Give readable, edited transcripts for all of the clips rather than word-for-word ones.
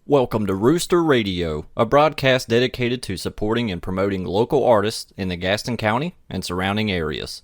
Welcome to Rooster Radio, a broadcast dedicated to supporting and promoting local artists in the Gaston County and surrounding areas.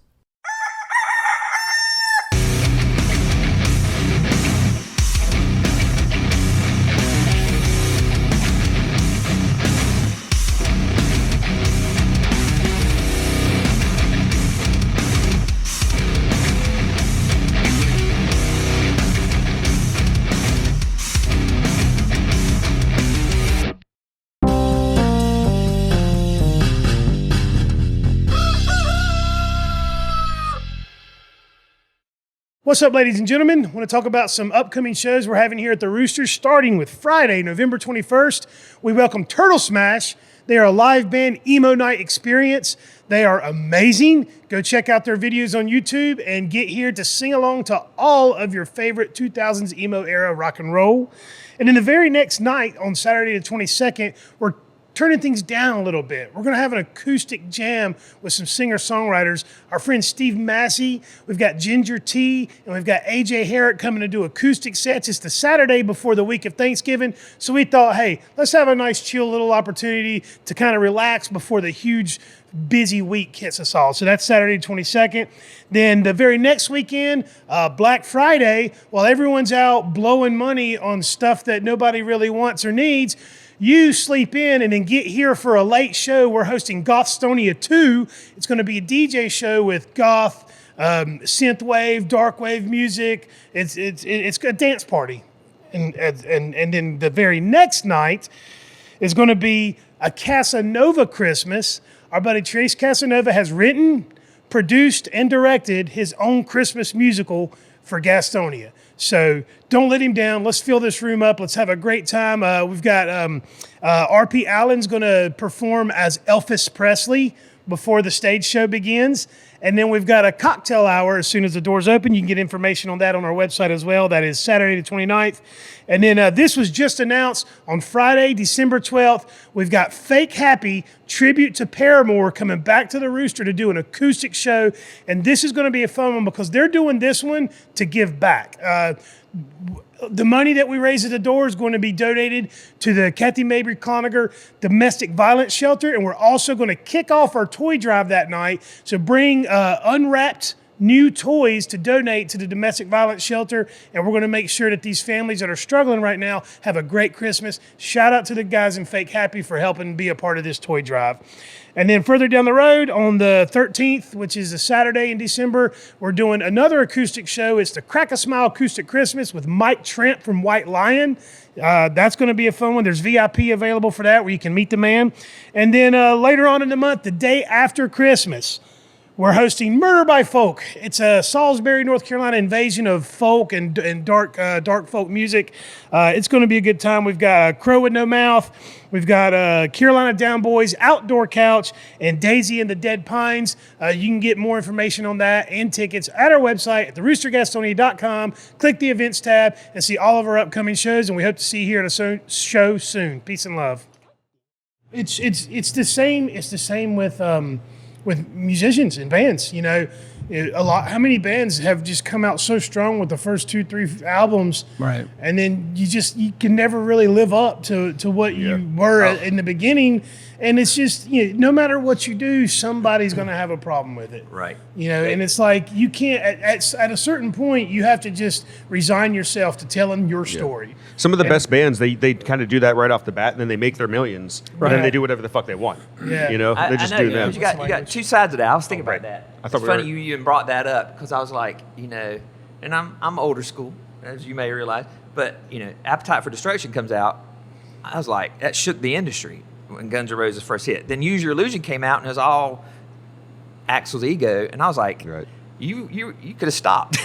What's up, ladies and gentlemen? I want to talk about some upcoming shows we're having here at the Rooster, starting with Friday, November 21st. We welcome Turtle Smash. They are a live band emo night experience. They are amazing. Go check out their videos on YouTube and get here to sing along to all of your favorite 2000s emo era rock and roll. And then the very next night, on Saturday the 22nd, we're turning things down a little bit. We're going to have an acoustic jam with some singer-songwriters. Our friend Steve Massey, we've got Ginger T, and we've got AJ Herrick coming to do acoustic sets. It's the Saturday before the week of Thanksgiving, so we thought, hey, let's have a nice, chill little opportunity to kind of relax before the huge, busy week hits us all. So that's Saturday 22nd. Then the very next weekend, Black Friday, while everyone's out blowing money on stuff that nobody really wants or needs, you sleep in and then get here for a late show. We're hosting Gothstonia 2. It's going to be a DJ show with goth, synthwave, darkwave music. It's a dance party. And then the very next night is going to be a Casanova Christmas. Our buddy Trace Casanova has written, produced, and directed his own Christmas musical for Gastonia. So don't let him down. Let's fill this room up. Let's have a great time. We've got R.P. Allen's going to perform as Elvis Presley before the stage show begins. And then we've got a cocktail hour as soon as the doors open. You can get information on that on our website as well. That is Saturday the 29th. And then this was just announced on Friday, December 12th. We've got Fake Happy, tribute to Paramore, coming back to the Rooster to do an acoustic show. And this is going to be a fun one because they're doing this one to give back. The money that we raise at the door is going to be donated to the Kathy Mabry Cloninger Domestic Violence Shelter, and we're also going to kick off our toy drive that night. So bring unwrapped new toys to donate to the Domestic Violence Shelter, and we're going to make sure that these families that are struggling right now have a great Christmas. Shout out to the guys in Fake Happy for helping be a part of this toy drive. And then further down the road on the 13th, which is a Saturday in December, we're doing another acoustic show. It's the Crack a Smile Acoustic Christmas with Mike Trent from White Lion. That's going to be a fun one. There's VIP available for that where you can meet the man. And then later on in the month, the day after Christmas, we're hosting Murder by Folk. It's a Salisbury, North Carolina invasion of folk and dark folk music. It's going to be a good time. We've got Crow with No Mouth. We've got Carolina Down Boys, Outdoor Couch, and Daisy and the Dead Pines. You can get more information on that and tickets at our website at theroostergastonia.com. Click the events tab and see all of our upcoming shows, and we hope to see you here at a show soon. Peace and love. It's the same. It's the same with musicians and bands. You know, how many bands have just come out so strong with the first 2-3 albums, right? And then you can never really live up to what you were in the beginning. And it's just, no matter what you do, somebody's going to have a problem with it. Right. And it's like you can't, at a certain point, you have to just resign yourself to telling your story. Some of the best bands, they kind of do that right off the bat, and then they make their millions, and then they do whatever the fuck they want. Yeah. They just do them. You got two sides of that. I was thinking about that. I thought it's funny you even brought that up because I was like, and I'm older school, as you may realize, but, Appetite for Destruction comes out. I was like, that shook the industry when Guns N' Roses first hit. Then Use Your Illusion came out, and it was all Axl's ego, and I was like, right. You could have stopped.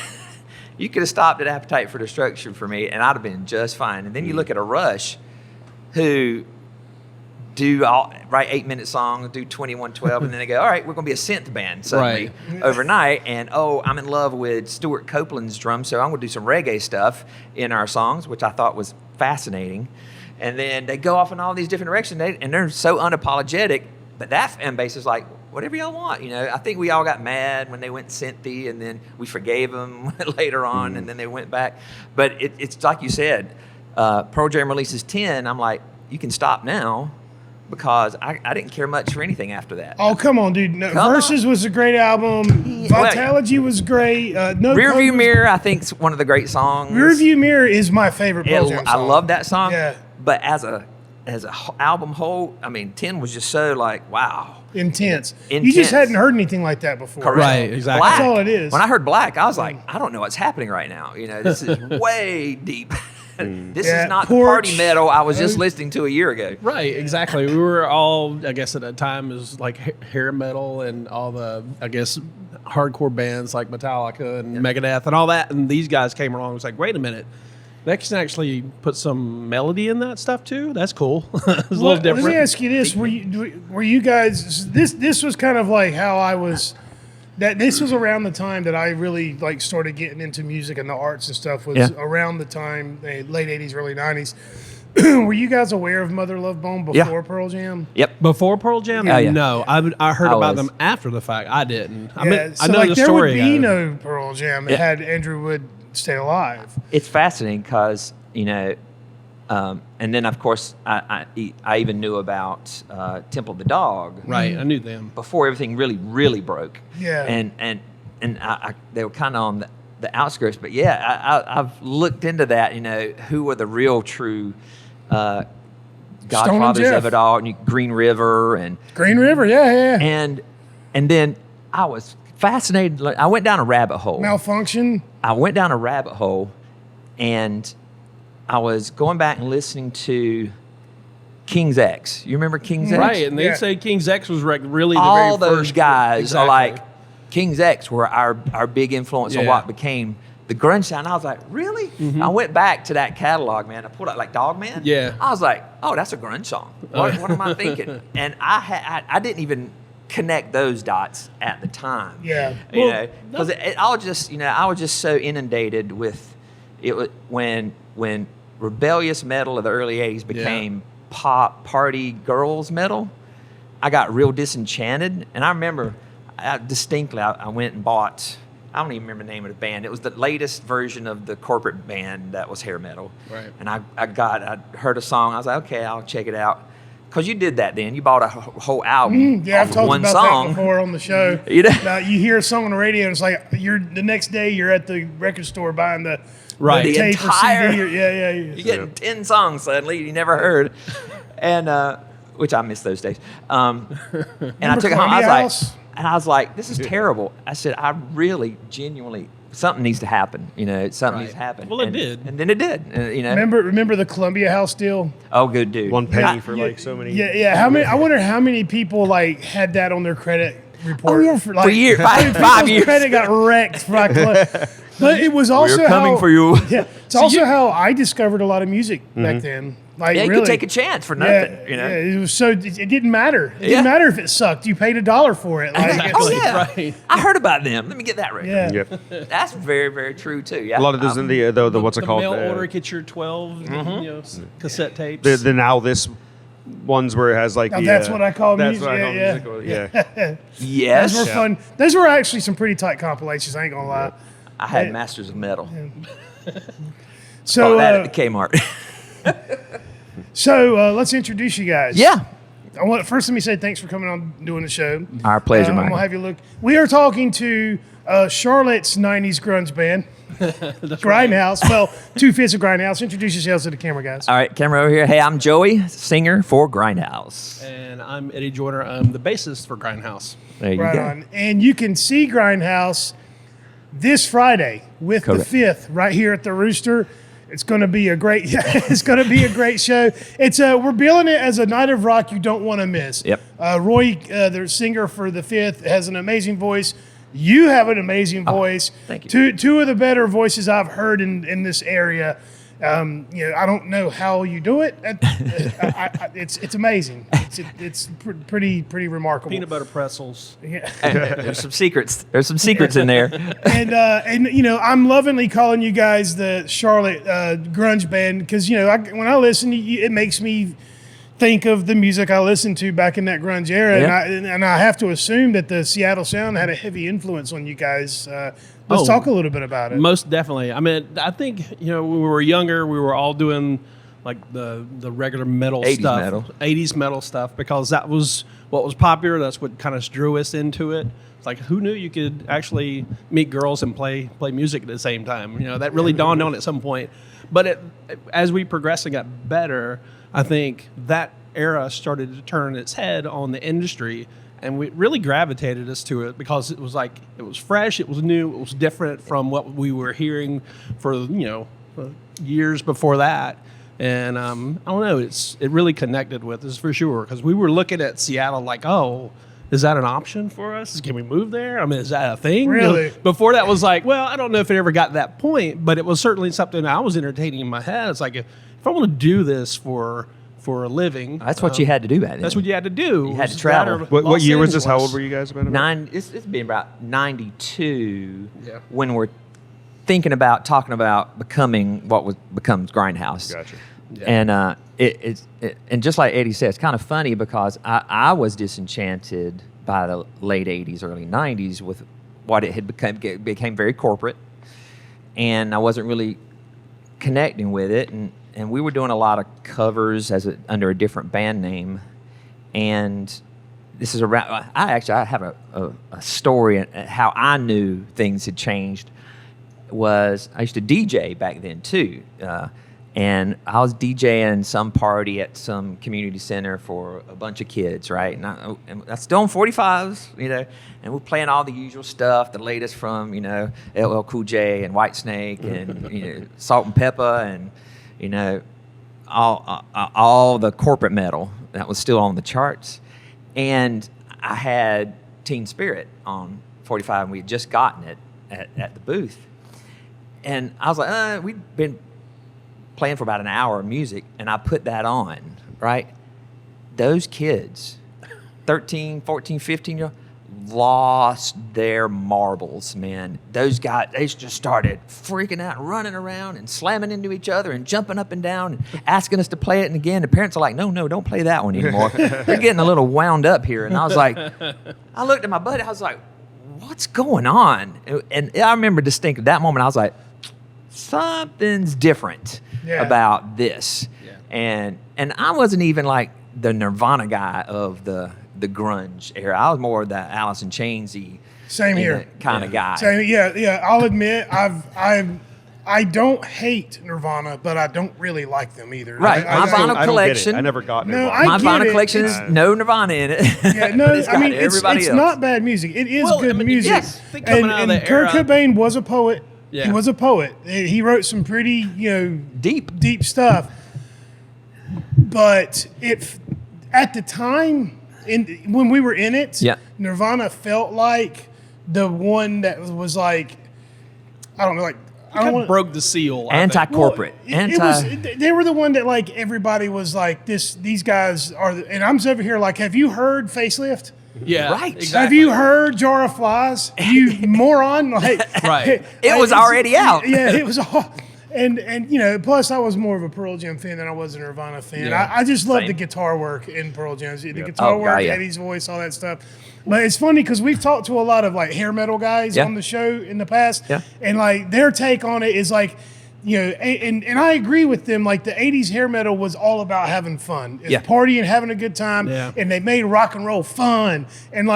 You could have stopped at Appetite for Destruction for me, and I'd have been just fine. And then you look at a Rush, who write 8-minute songs, do 2112, and then they go, all right, we're going to be a synth band suddenly overnight. And, I'm in love with Stuart Copeland's drums, so I'm going to do some reggae stuff in our songs, which I thought was fascinating. And then they go off in all these different directions, and they're so unapologetic. But that fan base is like, whatever y'all want. I think we all got mad when they went synthy, and then we forgave them later on, and then they went back. But it's like you said, Pearl Jam releases 10, I'm like, you can stop now. Because I didn't care much for anything after that. Oh, come on, dude. No, Come Versus was a great album. Vitalogy was great. No Rearview Closers- Mirror, I think, is one of the great songs. Rearview Mirror is my favorite Pearl Jam I song. love that song. Yeah. But as a album whole, I mean, 10 was just so like, wow. Intense. You Intense. just hadn't heard anything like that before. Correct. Right, exactly. Black. That's all it is. When I heard Black, I was like, I don't know what's happening right now. You know, this is way deep. This Yeah, is not Porch. the party metal I was just listening to a year ago. Right, exactly. We were all, I guess, at that time, it was like hair metal and all the, I guess, hardcore bands like Metallica and Megadeth and all that. And these guys came along and was like, wait a minute. They can actually put some melody in that stuff too. That's cool. It's a little different. Let me ask you this: Were you guys? This was kind of like how I was. That this was around the time that I really like started getting into music and the arts and stuff. Was around the time late '80s, early '90s. Were you guys aware of Mother Love Bone before Pearl Jam? Yep. Before Pearl Jam? Yeah. No, I heard I about was. them after the fact. I didn't. I Yeah, mean, so I know like the there story. would be no Pearl Jam that Yeah. had Andrew Wood stay alive. It's fascinating because, you know, and then, of course, I even knew about Temple of the Dog. Right, I knew them. Before everything really broke. Yeah. And they were kind of on the outskirts, but I've looked into that. You know, who were the real true godfathers Jeff. of it all? And Green River and Green River, yeah. and then I was fascinated. Like, I went down a rabbit hole. Malfunction. I went down a rabbit hole, and I was going back and listening to King's X. You remember King's X? Right, and they Yeah. say King's X was really the All very those first guys exactly. are like, King's X were our big influence on Yeah. what became the grunge sound. I was like, really? I went back to that catalog, man. I pulled out like Dog Man. Yeah. I was like, oh, that's a grunge song. What am I thinking? And I didn't even connect those dots at the time. Yeah. You know, because I was just so inundated with it when rebellious metal of the early 80s became pop party girls metal. I got real disenchanted, and I remember distinctly I went and bought, I don't even remember the name of the band. It was the latest version of the corporate band that was hair metal. Right. And I heard a song. I was like, okay, I'll check it out. Because you did that then. You bought a whole album Yeah, I've off of talked one about song. that before on the show. You know? Now, you hear a song on the radio, and it's like the next day you're at the record store buying the Right. the The tape or entire- CD. Yeah. You're getting 10 songs suddenly you never heard. And which I miss those days. And I took it home. Columbia House? I was like, this is terrible. I said, I really, genuinely, something needs to happen. You know, something needs to happen. Well, it And- did. And then it did. You know. Remember the Columbia House deal? Oh, good dude. 1 penny I- for like so many. Yeah. How many? I wonder how many people like had that on their credit report. Oh, yeah. for, For years. Five people's years. Credit got wrecked. But it was also We're coming how, for you. Yeah, it's also how I discovered a lot of music back then. Like Yeah, you really, could take a chance for nothing. Yeah, You know. yeah, it was so it didn't matter. It Yeah. didn't matter if it sucked. You paid $1 for it. Like, Exactly. Oh yeah, Right. I heard about them. Let me get that right. yeah. Yep. That's very, very true too. Yeah, A lot of those in the what's it The called? mail order, get your 12 cassette tapes. The now this ones where it has like Now the, that's what I call that's music. what I call Yeah, music. Yeah. Yes, Those were fun. Those were actually some pretty tight compilations. I ain't gonna lie. I had Masters of Metal. So, Oh, that at the Kmart. let's introduce you guys. Yeah. First, let me say thanks for coming on doing the show. Our pleasure, I'm Mike. gonna have you look. We are talking to Charlotte's '90s grunge band, Grindhouse. Well, 2/5 of Grindhouse. Introduce yourselves to the camera, guys. All right, camera over here. Hey, I'm Joey, singer for Grindhouse. And I'm Eddie Joyner. I'm the bassist for Grindhouse. There you Right go. on. And you can see Grindhouse this Friday with Correct. the 5th right here at the Rooster. It's going to be a great. It's going to be a great show. It's we're billing it as a night of rock you don't want to miss. Yep. Roy, the singer for the 5th, has an amazing voice. You have an amazing voice. thank you. Two of the better voices I've heard in this area. I don't know how you do it. It's amazing. It's pretty remarkable. Peanut butter pretzels. There's some secrets. There's some secrets in there. And I'm lovingly calling you guys the Charlotte grunge band because when I listen, it makes me think of the music I listened to back in that grunge era, Yeah. and I have to assume that the Seattle sound had a heavy influence on you guys Let's talk a little bit about it. Most definitely. I mean, I think, when we were younger, we were all doing like the regular metal 80s stuff. metal. 80s metal stuff, because that was what was popular. That's what kind of drew us into it. It's like, who knew you could actually meet girls and play music at the same time? That really dawned on at some point. But as we progressed and got better, I think that era started to turn its head on the industry, and we really gravitated us to it because it was fresh, it was new, it was different from what we were hearing for years before that. And I don't know, it really connected with us for sure, because we were looking at Seattle like, oh, is that an option for us? Can we move there? I mean, is that a thing? Really? Before that was like, well, I don't know if it ever got to that point, but it was certainly something I was entertaining in my head. It's like, if I want to do this for a living, That's what you had to do back then. that's what you had to do. You had to was travel. that or What Los year was this? How Angeles. old were you guys about? It's been about 92 Yeah. when we're thinking about talking about becoming what becomes Grindhouse. Gotcha. And and just like Eddie said, it's kind of funny because I was disenchanted by the late 80s, early 90s with what it had became very corporate, and I wasn't really connecting with it, and we were doing a lot of covers under a different band name, and this is around. I have a story how I knew things had changed. Was I used to DJ back then too. And I was DJing some party at some community center for a bunch of kids, right? And I still on 45s, and we're playing all the usual stuff, the latest from, LL Cool J and Whitesnake and, Salt and Pepper and, all the corporate metal that was still on the charts. And I had Teen Spirit on 45, and we had just gotten it at the booth. And I was like, we'd been playing for about an hour of music, and I put that on, right? Those kids, 13, 14, 15-year-old, lost their marbles, man. Those guys, they just started freaking out, running around and slamming into each other and jumping up and down and asking us to play it. And again, the parents are like, no, don't play that one anymore. They're getting a little wound up here. And I was like, I looked at my buddy, I was like, what's going on? And I remember distinctly that moment, I was like, something's different about this. Yeah. And I wasn't even like the Nirvana guy of the grunge era. I was more of the Alice in Chainsy Same here. kind of guy. Same, yeah. I'll admit, I don't hate Nirvana, but I don't really like them either. Right. My vinyl I don't get it. collection. I never got No, Nirvana. My get vinyl it. collection is no Nirvana in it. Yeah, no, But it's got it's everybody else. not bad music. It is Well, good I mean, music. yes, I think coming and out of and the Kurt era- Cobain was a poet. Yeah. He was a poet. He wrote some pretty, deep stuff. But at the time, when we were in it, Yeah. Nirvana felt like the one that was like, I don't know, like I Kind don't of want broke the seal. I think. Anti-corporate. they were the one that like everybody was like these guys are, and I'm over here like, have you heard Facelift? Yeah, Right. Exactly. Have you heard Jar of Flies? You moron! Like, Right. It was it's- already out. Yeah, it was all. And plus I was more of a Pearl Jam fan than I was a Nirvana fan. Yeah, I just love same. the guitar work in Pearl Jam, the guitar Oh, work, yeah. Eddie's voice, all that stuff. But it's funny because we've talked to a lot of like hair metal guys Yeah. on the show in the past, Yeah. and like their take on it is like, and I agree with them. Like the '80s hair metal was all about having fun, Yeah. partying, having a good time, Yeah. and they made rock and roll fun. And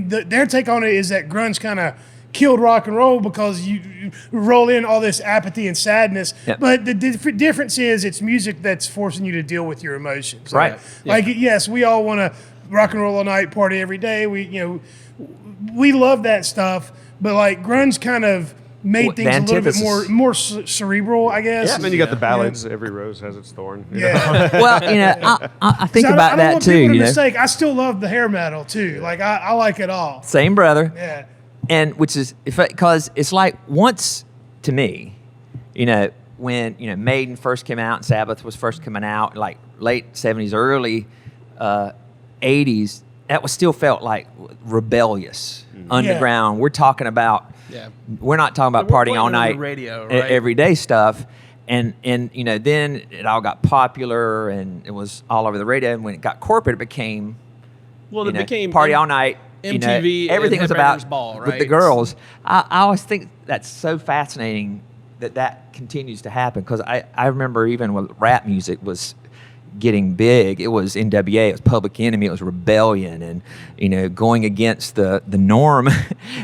their take on it is that grunge kind of killed rock and roll because you roll in all this apathy and sadness. Yeah. But the difference is it's music that's forcing you to deal with your emotions. Right. Like yes, we all want to rock and roll all night, party every day. We love that stuff, but like grunge kind of made Well, things the a little bit antithesis. more cerebral, I guess. And then you got the ballads. Every rose has its thorn. you know? Yeah. Well, I think I about don't that want too. people to mistake. I still love the hair metal too. Like I like it all. Same brother. Yeah. And which is because it's like once to me, when Maiden first came out and Sabbath was first coming out, like late 70s, early 80s, that was still felt like rebellious, underground. We're talking about, Yeah. we're not talking about They weren't partying playing all it on the night, radio, right? everyday stuff. And then it all got popular and it was all over the radio. And when it got corporate, it became Well, it became party all night, MTV everything and was about Headbangers Ball, with the right? girls. I always think that's so fascinating that continues to happen, because I remember even when rap music was getting big, it was NWA, it was Public Enemy, it was Rebellion, and going against the norm.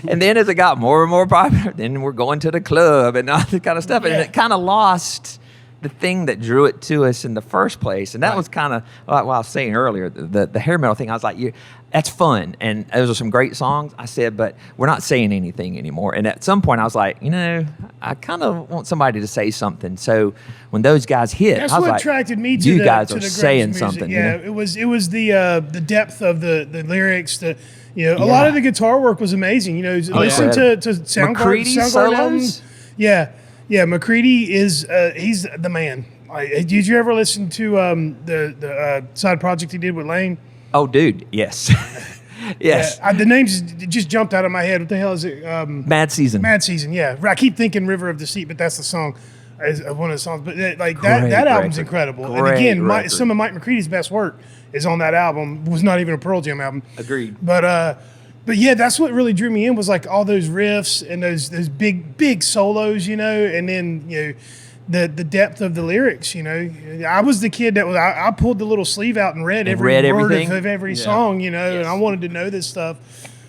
And then as it got more and more popular, then we're going to the club and all that kind of stuff, and it kind of lost the thing that drew it to us in the first place. And that was kind of like what I was saying earlier, the hair metal thing. I was like, that's fun, and those are some great songs. I said, but we're not saying anything anymore. And at some point I was like, I kind of want somebody to say something. So when those guys hit, That's I was what like, attracted me to you the, guys to are the grunge saying music. something. Yeah, it was the depth of the lyrics. A lot of the guitar work was amazing. Listen to Soundgarden McCready's album. solos? Yeah, McCready is he's the man. Did you ever listen to the side project he did with Lane? Oh, dude, yes. Yes. The names just jumped out of my head. What the hell is it? Mad Season. Mad Season, yeah. I keep thinking River of Deceit, but that's the song, one of the songs. But that Great album's record. incredible. And Great again, record. some of Mike McCready's best work is on that album. It was not even a Pearl Jam album. Agreed. But yeah, that's what really drew me in, was like all those riffs and those big solos, and then the depth of the lyrics. I was the kid that was I pulled the little sleeve out and read every word everything? of every song, and I wanted to know this stuff.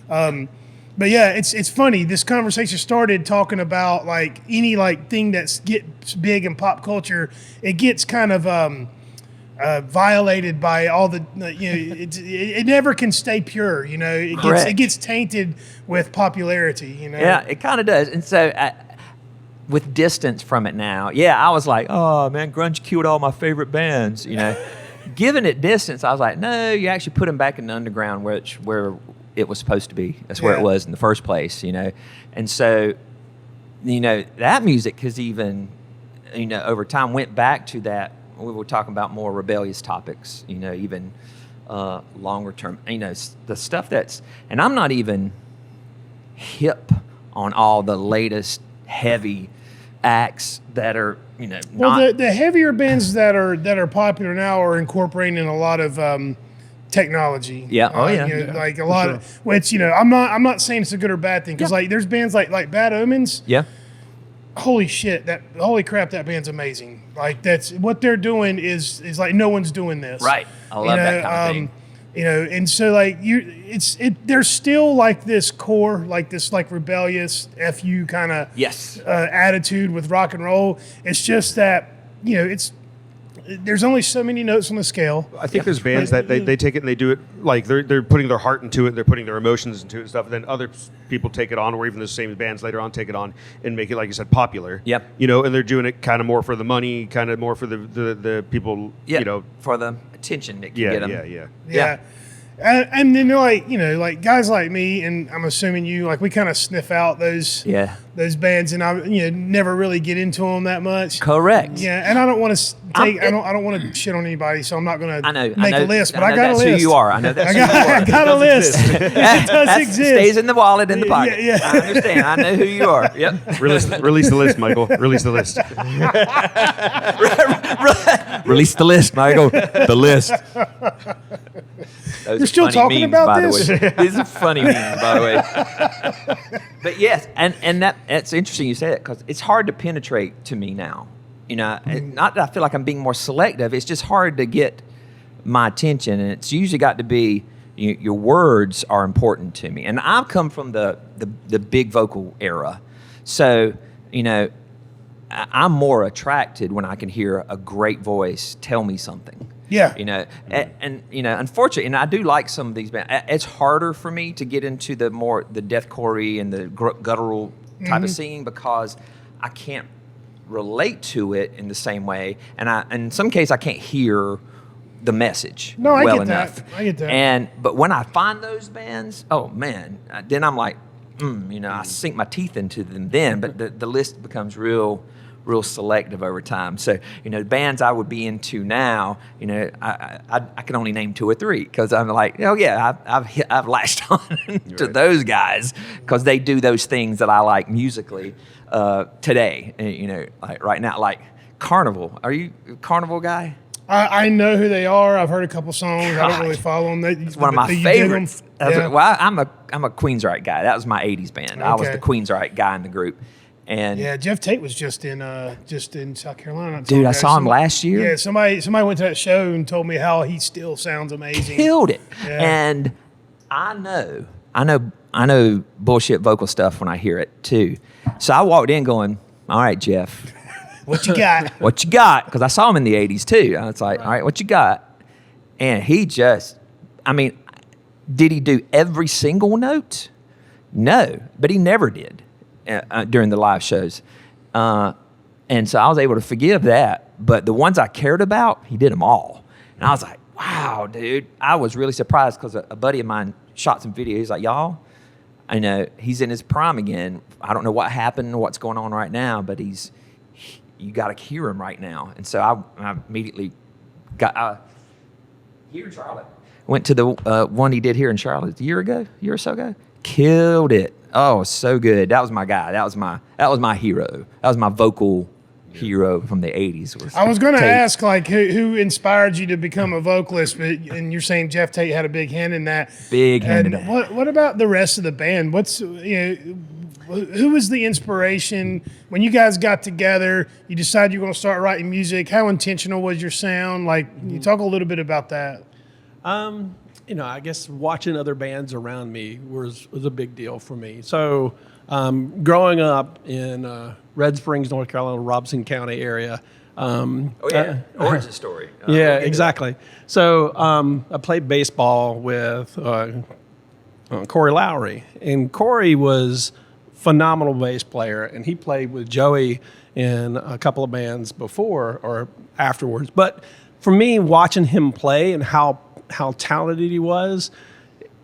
But yeah, it's funny. This conversation started talking about like any thing that gets big in pop culture. It gets kind of violated by all the it never can stay pure. It gets tainted with popularity. Yeah, it kind of does. And so with distance from it now, I was like, oh man, grunge killed all my favorite bands. Given it distance, I was like, no, you actually put them back in the underground where it was supposed to be. That's where it was in the first place. And so that music has even over time went back to that. We were talking about more rebellious topics, even longer term, the stuff that's, and I'm not even hip on all the latest heavy acts that are, well, the heavier bands that are popular now are incorporating a lot of technology. Yeah. Like a lot of which, I'm not saying it's a good or bad thing, because like there's bands like Bad Omens. Yeah. Holy crap, that band's amazing. Like that's what they're doing is like no one's doing this. Right. I love that kind of thing. And so like there's there's like this core, like this like rebellious FU kind of attitude with rock and roll. It's just that there's only so many notes on the scale. I think there's bands that they take it and they do it like they're putting their heart into it, they're putting their emotions into it and stuff. And then other people take it on, or even the same bands later on take it on and make it, like you said, popular. Yep. And they're doing it kind of more for the money, kind of more for the people. For the attention that can get them. Yeah. And then like guys like me, and I'm assuming you, like we kind of sniff out those bands, and I never really get into them that much. Correct. Yeah, and I don't want to I don't want to shit on anybody, so I'm not going to make a list. But I got a list. That's who you are. I know that's who you are. I got a list. It does exist. Stays in the wallet in the pocket. Yeah. I understand. I know who you are. Yep. Release the list, Michael. Release the list. Release the list, Michael. The list. You're still talking about this? These are funny memes, by the way. But yes, and that's interesting you say that, because it's hard to penetrate to me now. Not that I feel like I'm being more selective. It's just hard to get my attention, and it's usually got to be your words are important to me. And I've come from the big vocal era, so I'm more attracted when I can hear a great voice tell me something. Yeah. And unfortunately, and I do like some of these bands. It's harder for me to get into the deathcore and the guttural type of singing, because I can't relate to it in the same way, and in some cases I can't hear the message enough. I get that. But when I find those bands, oh man, then I'm like, I sink my teeth into them then. But the list becomes real selective over time. So, the bands I would be into now, I can only name 2 or 3, because I'm like, I've latched on to those guys, because they do those things that I like musically today. Like right now, like Carnival. Are you a Carnival guy? I know who they are. I've heard a couple songs. I don't God. really follow them. It's one of my Do you dig 'em? favorites. Yeah. Well, I'm a Queensryche guy. That was my '80s band. I was Okay. the Queensryche guy in the group, and Yeah, Jeff Tate was just in South Carolina. not so dude, long I ago. saw him last year. Yeah, somebody went to that show and told me how he still sounds amazing. Killed it. Yeah. And I know bullshit vocal stuff when I hear it too. So I walked in going, "All right, Jeff, What you got? what you got?" Because I saw him in the '80s too. I was like, "All right, what you got?" And he just, I mean, did he do every single note? No, but he never did during the live shows. And so I was able to forgive that. But the ones I cared about, he did them all. And I was like, wow, dude. I was really surprised because a buddy of mine shot some video. He's like, y'all, I know he's in his prime again. I don't know what happened, what's going on right now, but you got to hear him right now. And so I immediately got here in Charlotte. Went to the one he did here in Charlotte a year or so ago. Killed it. Oh, so good. That was my guy. That was my hero. That was my vocal hero from the '80s. I was going to Tate. ask, like, who inspired you to become a vocalist? And you're saying Jeff Tate had a big hand in that. Big hand in And that. what about the rest of the band? Who was the inspiration when you guys got together? You decided you're going to start writing music. How intentional was your sound? Like, you talk a little bit about that. I guess watching other bands around me was a big deal for me. So, growing up in Red Springs, North Carolina, Robson County area. Origin story. Yeah, exactly. So, I played baseball with Corey Lowry, and Corey was phenomenal bass player, and he played with Joey in a couple of bands before or afterwards. But for me, watching him play and how talented he was,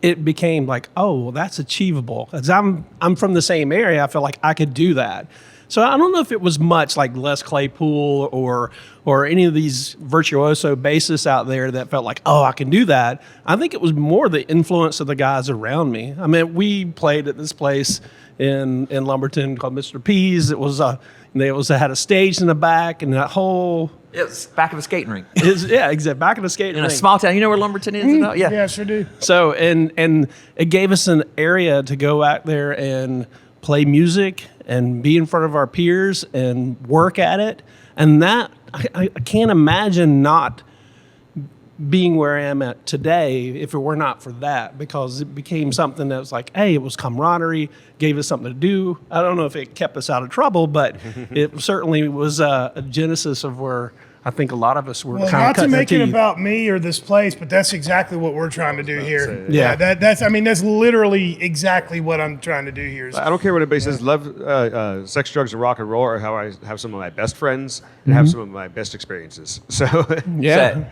it became like, oh, well, that's achievable. As I'm from the same area, I feel like I could do that. So I don't know if it was much like Les Claypool or any of these virtuoso bassists out there that felt like, oh, I can do that. I think it was more the influence of the guys around me. I mean, we played at this place in Lumberton called Mr. P's. It was had a stage in the back, and that whole It was back of a skating rink exactly, back of the skating in a rink. small town. You know where Lumberton is? Yeah. Yeah, I sure do. So and it gave us an area to go out there and play music and be in front of our peers and work at it. And that I can't imagine not being where I am at today if it were not for that, because it became something that was like, hey, it was camaraderie, gave us something to do. I don't know if it kept us out of trouble, but it certainly was a genesis of where I think a lot of us were Well, kind of not to cutting our make it teeth. about me or this place, but that's exactly what we're trying to do here. Yeah. That's literally exactly what I'm trying to do here. I don't care what anybody says. Love, sex, drugs, and rock and roll are how I have some of my best friends and have some of my best experiences. So Yeah.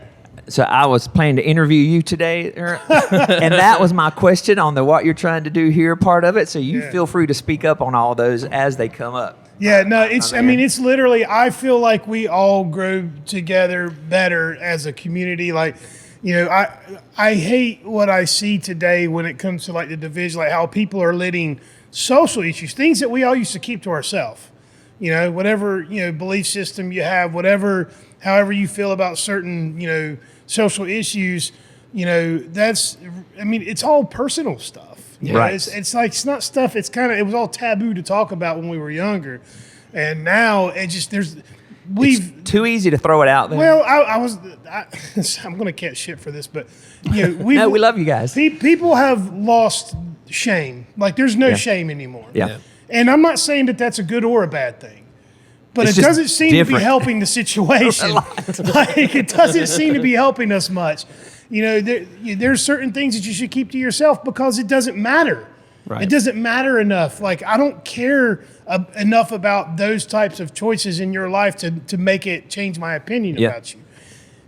So I was planning to interview you today, Eric, and that was my question on the what you're trying to do here part of it. So you feel free to speak up on all those as they come up. Yeah, no, it's literally, I feel like we all grow together better as a community. Like, I hate what I see today when it comes to like the division, like how people are letting social issues, things that we all used to keep to ourselves. Whatever, belief system you have, however you feel about certain, social issues, it's all personal stuff. Right. It's like, it's not stuff, it was all taboo to talk about when we were younger. And now It's too easy to throw it out there. well, I'm going to catch shit for this, but we love you guys. People have lost shame. Like there's no shame anymore. Yeah. And I'm not saying that that's a good or a bad thing, but It's it just doesn't seem to be different. helping the situation. Like it doesn't seem to be helping us much. There's certain things that you should keep to yourself because it doesn't matter. Right. It doesn't matter enough. Like I don't care enough about those types of choices in your life to make it change my opinion about you.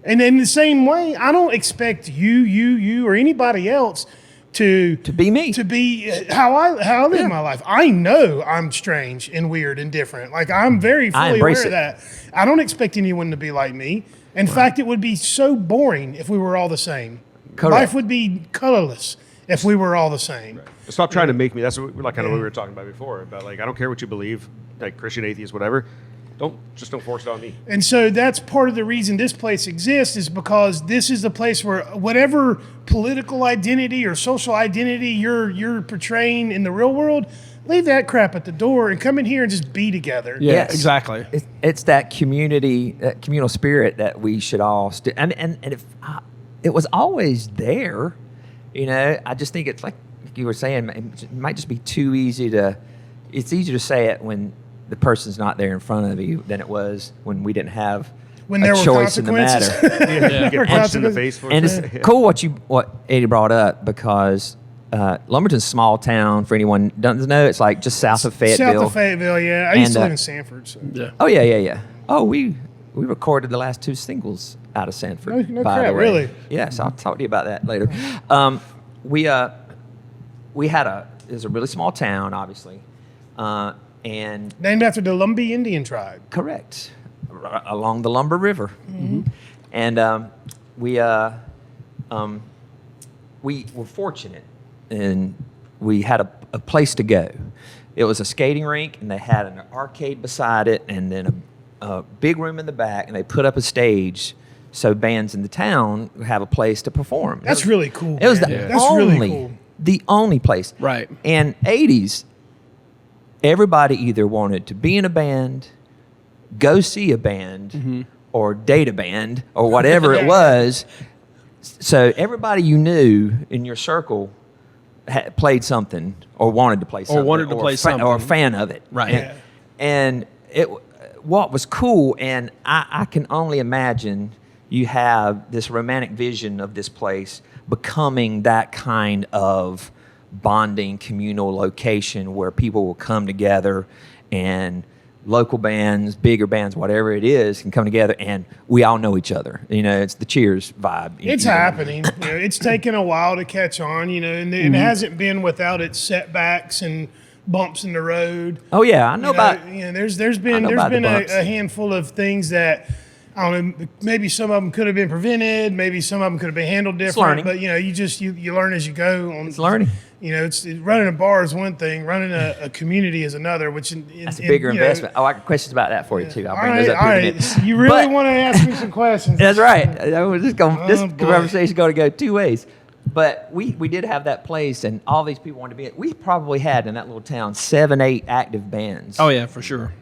And in the same way, I don't expect you, or anybody else to be me, to be how I live my life. I know I'm strange and weird and different. Like I'm very fully aware embrace of it. that. I don't expect anyone to be like me. In fact, it would be so boring if we were all the same. Correct. Life would be colorless if we were all the same. stop trying to make me. That's what, like kind of what we were talking about before. About like I don't care what you believe, like Christian, atheist, whatever. Don't force it on me. And so that's part of the reason this place exists, is because this is the place where whatever political identity or social identity you're portraying in the real world, leave that crap at the door and come in here and just be together. Yeah, Yes. exactly. It's that community, that communal spirit that we should all. And if it was always there, I just think it's like you were saying, it might just be too easy to. It's easier to say it when the person's not there in front of you than it was when we didn't have When there a were choice in the consequences. matter. You get punched in the face for And it. it's cool what Eddie brought up, because Lumberton's a small town. For anyone who doesn't know, it's like just south of Fayetteville. South of Fayetteville, yeah. I used to And, live in Sanford. So. Yeah. Oh yeah. Oh, we recorded the last 2 singles out of Sanford. No by crap, the way. really? Yes, I'll talk to you about that later. We had it was a really small town, obviously, and Named after the Lumbee Indian tribe. correct, along the Lumber River, and we were fortunate, and we had a place to go. It was a skating rink, and they had an arcade beside it, and then a big room in the back, and they put up a stage so bands in the town would have a place to perform. That's really cool. It was man. the That's only, really cool. the only place. Right. And 80s, everybody either wanted to be in a band, go see a band, or date a band, or whatever it was. So everybody you knew in your circle played something, or wanted to play something, wanted to play something. or a fan of it. Right. Yeah. And what was cool, and I can only imagine you have this romantic vision of this place becoming that kind of bonding communal location where people will come together, and local bands, bigger bands, whatever it is, can come together, and we all know each other. It's the Cheers vibe. It's happening. It's taken a while to catch on, and it hasn't been without its setbacks and bumps in the road. Oh yeah, I know about. There's I been know about the bumps. a handful of things that I don't know. Maybe some of them could have been prevented. Maybe some of them could have been handled different. learning. But you learn as you go. It's learning. It's running a bar is one thing. Running a community is another. Which That's a bigger investment. I got questions about that for you too. I'll bring those up all here in a right. minute. You really But- want to ask me some questions? That's right. This boy. conversation is going to go 2 ways. But we did have that place, and all these people wanted to be in it. We probably had in that little town 7, 8 active bands Oh yeah, for sure.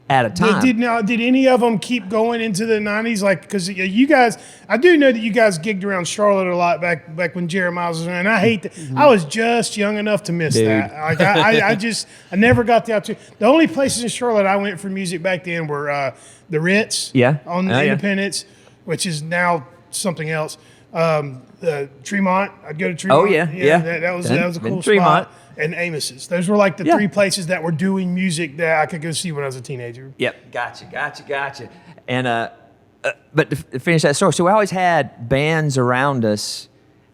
at a time. Did any of them keep going into the 90s? Like, because you guys, I do know that you guys gigged around Charlotte a lot back when Jeremiah was around. And I hate that. I was just young enough to miss Dude. that. Like, I never got the opportunity. The only places in Charlotte I went for music back then were the Ritz, Yeah. on Oh, yeah. Independence, which is now something else. Tremont, I'd go to Tremont. Oh, yeah. That was Been- a been cool Tremont. spot. And Amos's. Those were like the Yeah. 3 places that were doing music that I could go see when I was a teenager. Yep, gotcha. And but to finish that story, so we always had bands around us,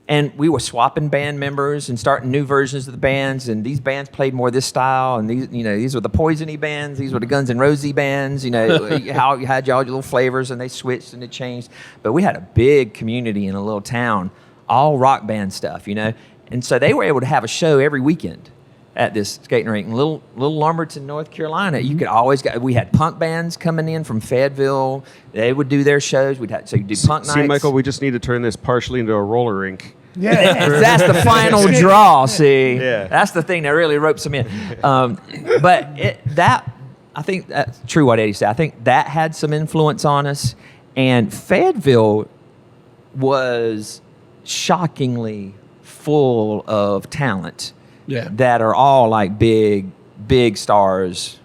and we were swapping band members and starting new versions of the bands. And these bands played more this style, and these were the Poison-y bands, these were the Guns N' Roses bands. How you had all your little flavors, and they switched and it changed. But we had a big community in a little town, all rock band stuff, And so they were able to have a show every weekend at this skating rink in little Lumberton, North Carolina. You could always we had punk bands coming in from Fayetteville. They would do their shows. So you do punk nights. See, Michael, we just need to turn this partially into a roller rink. Yeah. That's the final draw. See, Yeah. That's the thing that really ropes them in. But I think that's true what Eddie said. I think that had some influence on us, and Fayetteville was shockingly full of talent. Yeah. That are all like big stars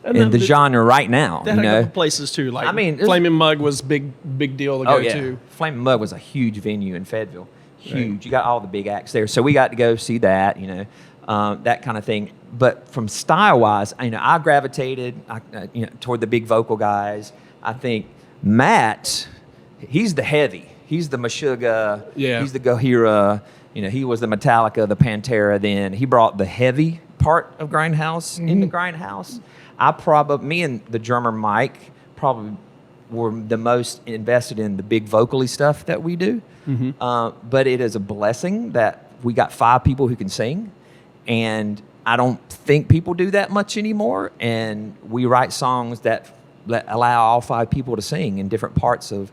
And in the then genre right now. They had a couple places too. Like I mean, there's- Flaming Mug was big deal to go to. Flaming Mud was a huge venue in Fayetteville. Huge. You got all the big acts there. So we got to go see that, that kind of thing. But from style-wise, I gravitated toward the big vocal guys. I think Matt, he's the heavy. He's the Meshuggah. Yeah. He's the Gojira. He was the Metallica, the Pantera then. He brought the heavy part of Grindhouse into Grindhouse. Me and the drummer Mike probably were the most invested in the big vocally stuff that we do. But it is a blessing that we got 5 people who can sing, and I don't think people do that much anymore, and we write songs that allow all 5 people to sing in different parts of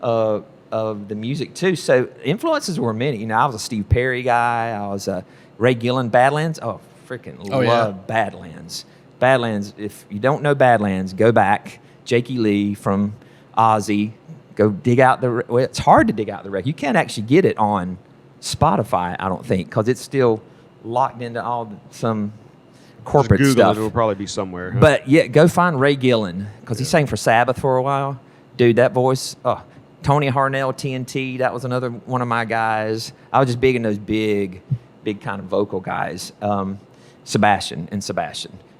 the music too. So influences were many. You know, I was a Steve Perry guy. I was a Ray Gillen, Badlands. Oh, freaking love Badlands. Badlands. If you don't know Badlands, go back. Jakey Lee from Ozzy. Go dig out well, it's hard to dig out the record. You can't actually get it on Spotify, I don't think, because it's still locked into some corporate Just Google stuff. it will probably be somewhere. Huh? But yeah, go find Ray Gillen, because he sang for Sabbath for a while. Dude, that voice. Oh, Tony Harnell, TNT. That was another one of my guys. I was just big in those big kind of vocal guys. Sebastian.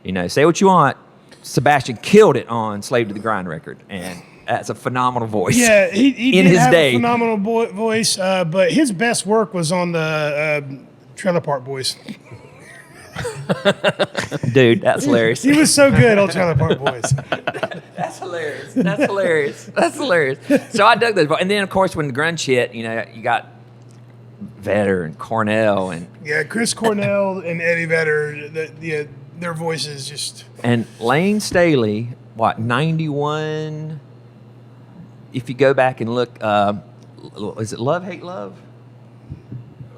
You know, say what you want. Sebastian killed it on Slave to the Grind record, and that's a phenomenal voice. Yeah, he in did his have day. a phenomenal voice, but his best work was on the Trailer Park Boys. Dude, that's hilarious. He was so good on Trailer Park Boys. That's hilarious. So I dug those. And then, of course, when the grunge hit, you know, you got Vedder and Cornell and Yeah, Chris Cornell and Eddie Vedder, their voices just... And Lane Staley, 91? If you go back and look, is it Love, Hate, Love?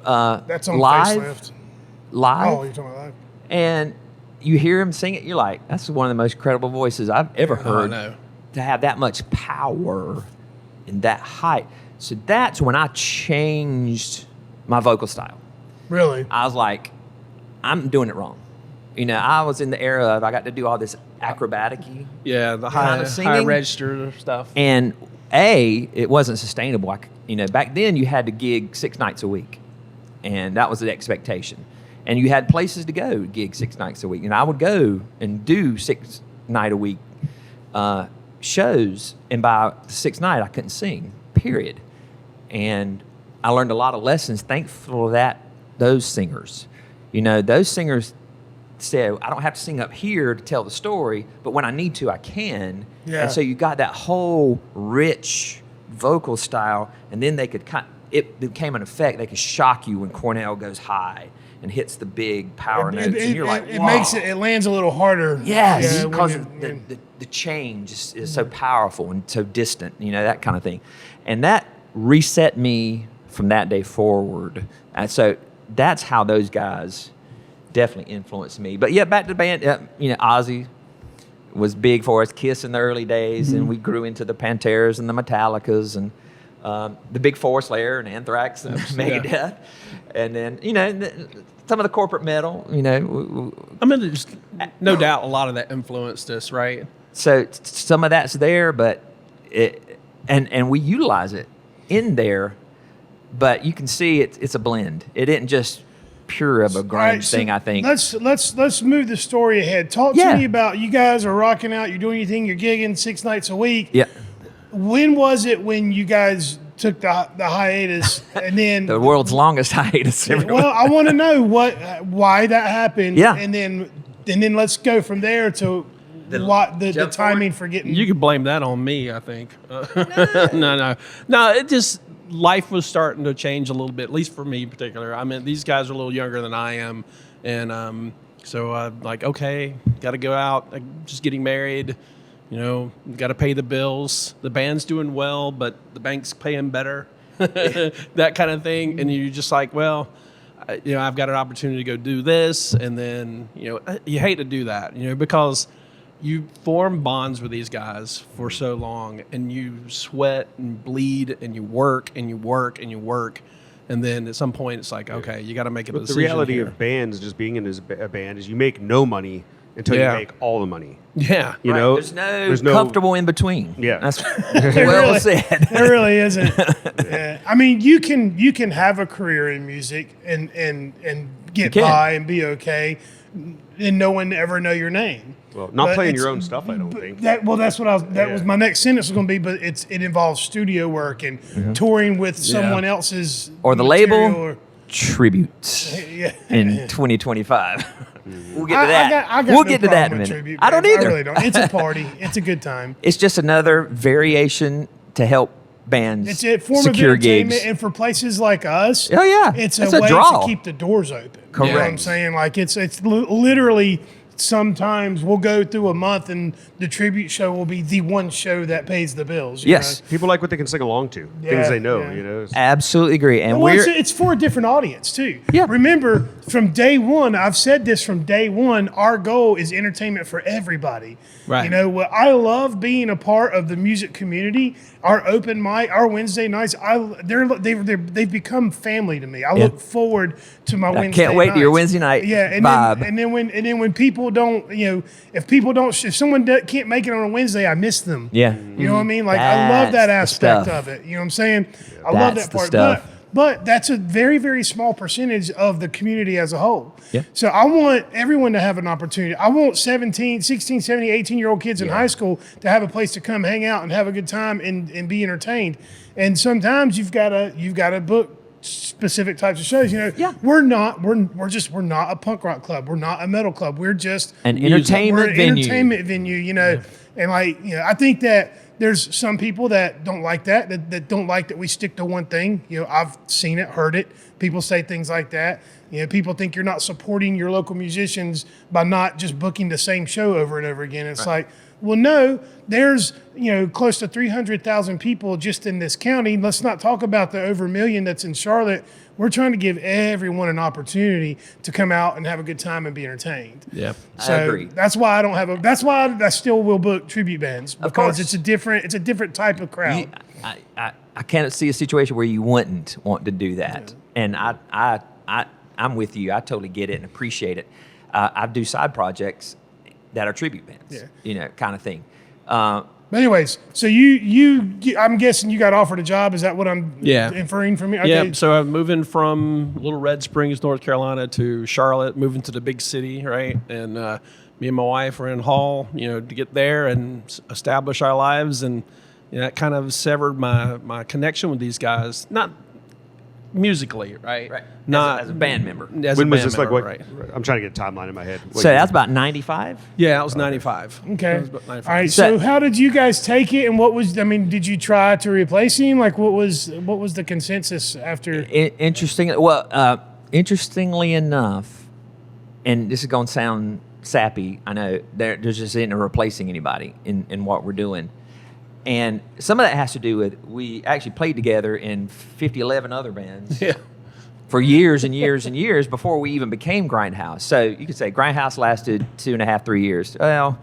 That's on live. Facelift. Live. Oh, you're talking about live? And you hear him sing it, you're like, that's one of the most credible voices I've ever heard. know. To have that much power and that height. So that's when I changed my vocal style. Really? I was like, I'm doing it wrong. You know, I was in the era of I got to do all this acrobatic-y. Yeah, the Kind high, of high singing. register stuff. And it wasn't sustainable. You know, back then you had to gig 6 nights a week, and that was the expectation. And you had places to go to gig 6 nights a week, and I would go and do 6 night a week shows, and by the 6th night I couldn't sing. Period. And I learned a lot of lessons. Thankful that those singers, you know, those singers said, I don't have to sing up here to tell the story, but when I need to, I can. Yeah. And so you got that whole rich vocal style, and then they could it became an effect. They could shock you when Cornell goes high and hits the big power notes, and you're like, it wow. makes it lands a little harder. Yes, when because you- the change is so powerful and so distant, you know, that kind of thing. And that reset me from that day forward. And so that's how those guys definitely influenced me. But yeah, back to the band, you know, Ozzy was big for us, Kiss in the early days, and we grew into the Panteras and the Metallicas and the Big Four, Slayer and Anthrax and Megadeth. And then, you know, some of the corporate metal, you know. I mean, there's no doubt a lot of that influenced us, right? So some of that's there, but and we utilize it in there, but you can see it's a blend. It isn't just pure of a grunge All right, so thing, I think. Let's move the story ahead. Talk to me about, you guys are rocking out, you're doing your thing, you're gigging 6 nights a week. Yeah. When was it when you guys took the hiatus and then The world's longest hiatus. well, I want to know why that happened. Yeah. And then let's go from there to the jump timing forward. for getting. You could blame that on me, I think. No. It just, life was starting to change a little bit, at least for me in particular. I mean, these guys are a little younger than I am. And so like, okay, got to go out, just getting married, you know, got to pay the bills. The band's doing well, but the bank's paying better, that kind of thing. And you're just like, well, you know, I've got an opportunity to go do this. And then, you know, you hate to do that, you know, because you form bonds with these guys for so long, and you sweat and bleed and you work and you work and you work. And then at some point it's like, okay, you got to make a But the decision reality here. of bands, just being in a band, is you make no money until Yeah. you make all the money. Yeah. You Right, know, there's no comfortable in between. Yeah. That's well said. There really isn't. Yeah. I mean, you can have a career in music and get You can. by and be okay, and no one ever know your name. Well, not But playing it's- your own stuff, I don't think. That's what Yeah. was my next sentence was going to be. But it involves studio work and touring with someone else's Or the material label. Tributes yeah. in 2025. We'll get to I that. got We'll no get to that in a problem with minute. tribute I don't bands. either. I really don't. It's a party. It's a good time. It's just another variation to help bands, It's a form of secure entertainment, gigs. and for places like us, Oh, yeah. it's It's a a way draw. to keep the doors open. You know what I'm Correct. saying? Like it's literally sometimes we'll go through a month and the tribute show will be the one show that pays the bills. you Yes. know? People like what they can sing along to, Yeah, things they know. yeah. You know, Absolutely agree. And Well, we're it's for a different audience too. Yeah. Remember, from day one, I've said this from day one. Our goal is entertainment for everybody. Right. You know, what I love being a part of the music community. Our open mic, our Wednesday nights. They've become family to me. I look forward to my Wednesday. can't wait to your nights. Wednesday night Yeah, and vibe. then when people don't, if someone can't make it on a Wednesday, I miss them. Yeah. You know what I mean? Like I love that That's the aspect stuff. of it. You know what I'm saying? I love That's that the part. stuff. But that's a very, very small percentage of the community as a whole. Yeah. So I want everyone to have an opportunity. I want 16, 17, 18-year-old kids in high school to have a place to come hang out and have a good time and be entertained. And sometimes you've got to book specific types of shows. Yeah. We're not a punk rock club. We're not a metal club. We're just An we're entertainment an venue. entertainment venue, and I think that there's some people that don't like that don't like that we stick to one thing. I've seen it, heard it. People say things like that. People think you're not supporting your local musicians by not just booking the same show over and over again. It's like, well, no, there's, close to 300,000 people just in this county. Let's not talk about the over 1 million that's in Charlotte. We're trying to give everyone an opportunity to come out and have a good time and be entertained. Yeah. So I agree. that's why that's why I still will book tribute bands, because course. it's a different type of crowd. I can't see a situation where you wouldn't want to do that. And I'm with you. I totally get it and appreciate it. I do side projects that are tribute bands, kind of thing. But anyways, so I'm guessing you got offered a job. Is that what I'm inferring from you? Okay. Yeah, so I'm moving from Little Red Springs, North Carolina, to Charlotte, moving to the big city, right? And me and my wife are in Hall, to get there and establish our lives, and that kind of severed my connection with these guys. Not musically, right? Right. Not As a band member. As when a was band this like? member, What? right? I'm trying to get a timeline in my head. So that's about 95? Yeah, it was 95. Okay. It was about 95. All right. So- So how did you guys take it, and did you try to replace him? Like, what was the consensus after? Interestingly enough, and this is going to sound sappy, I know, there's just isn't replacing anybody in what we're doing. And some of that has to do with we actually played together in 11 other bands Yeah. for years and years and years before we even became Grindhouse. So you could say Grindhouse lasted 2.5, 3 years. Well,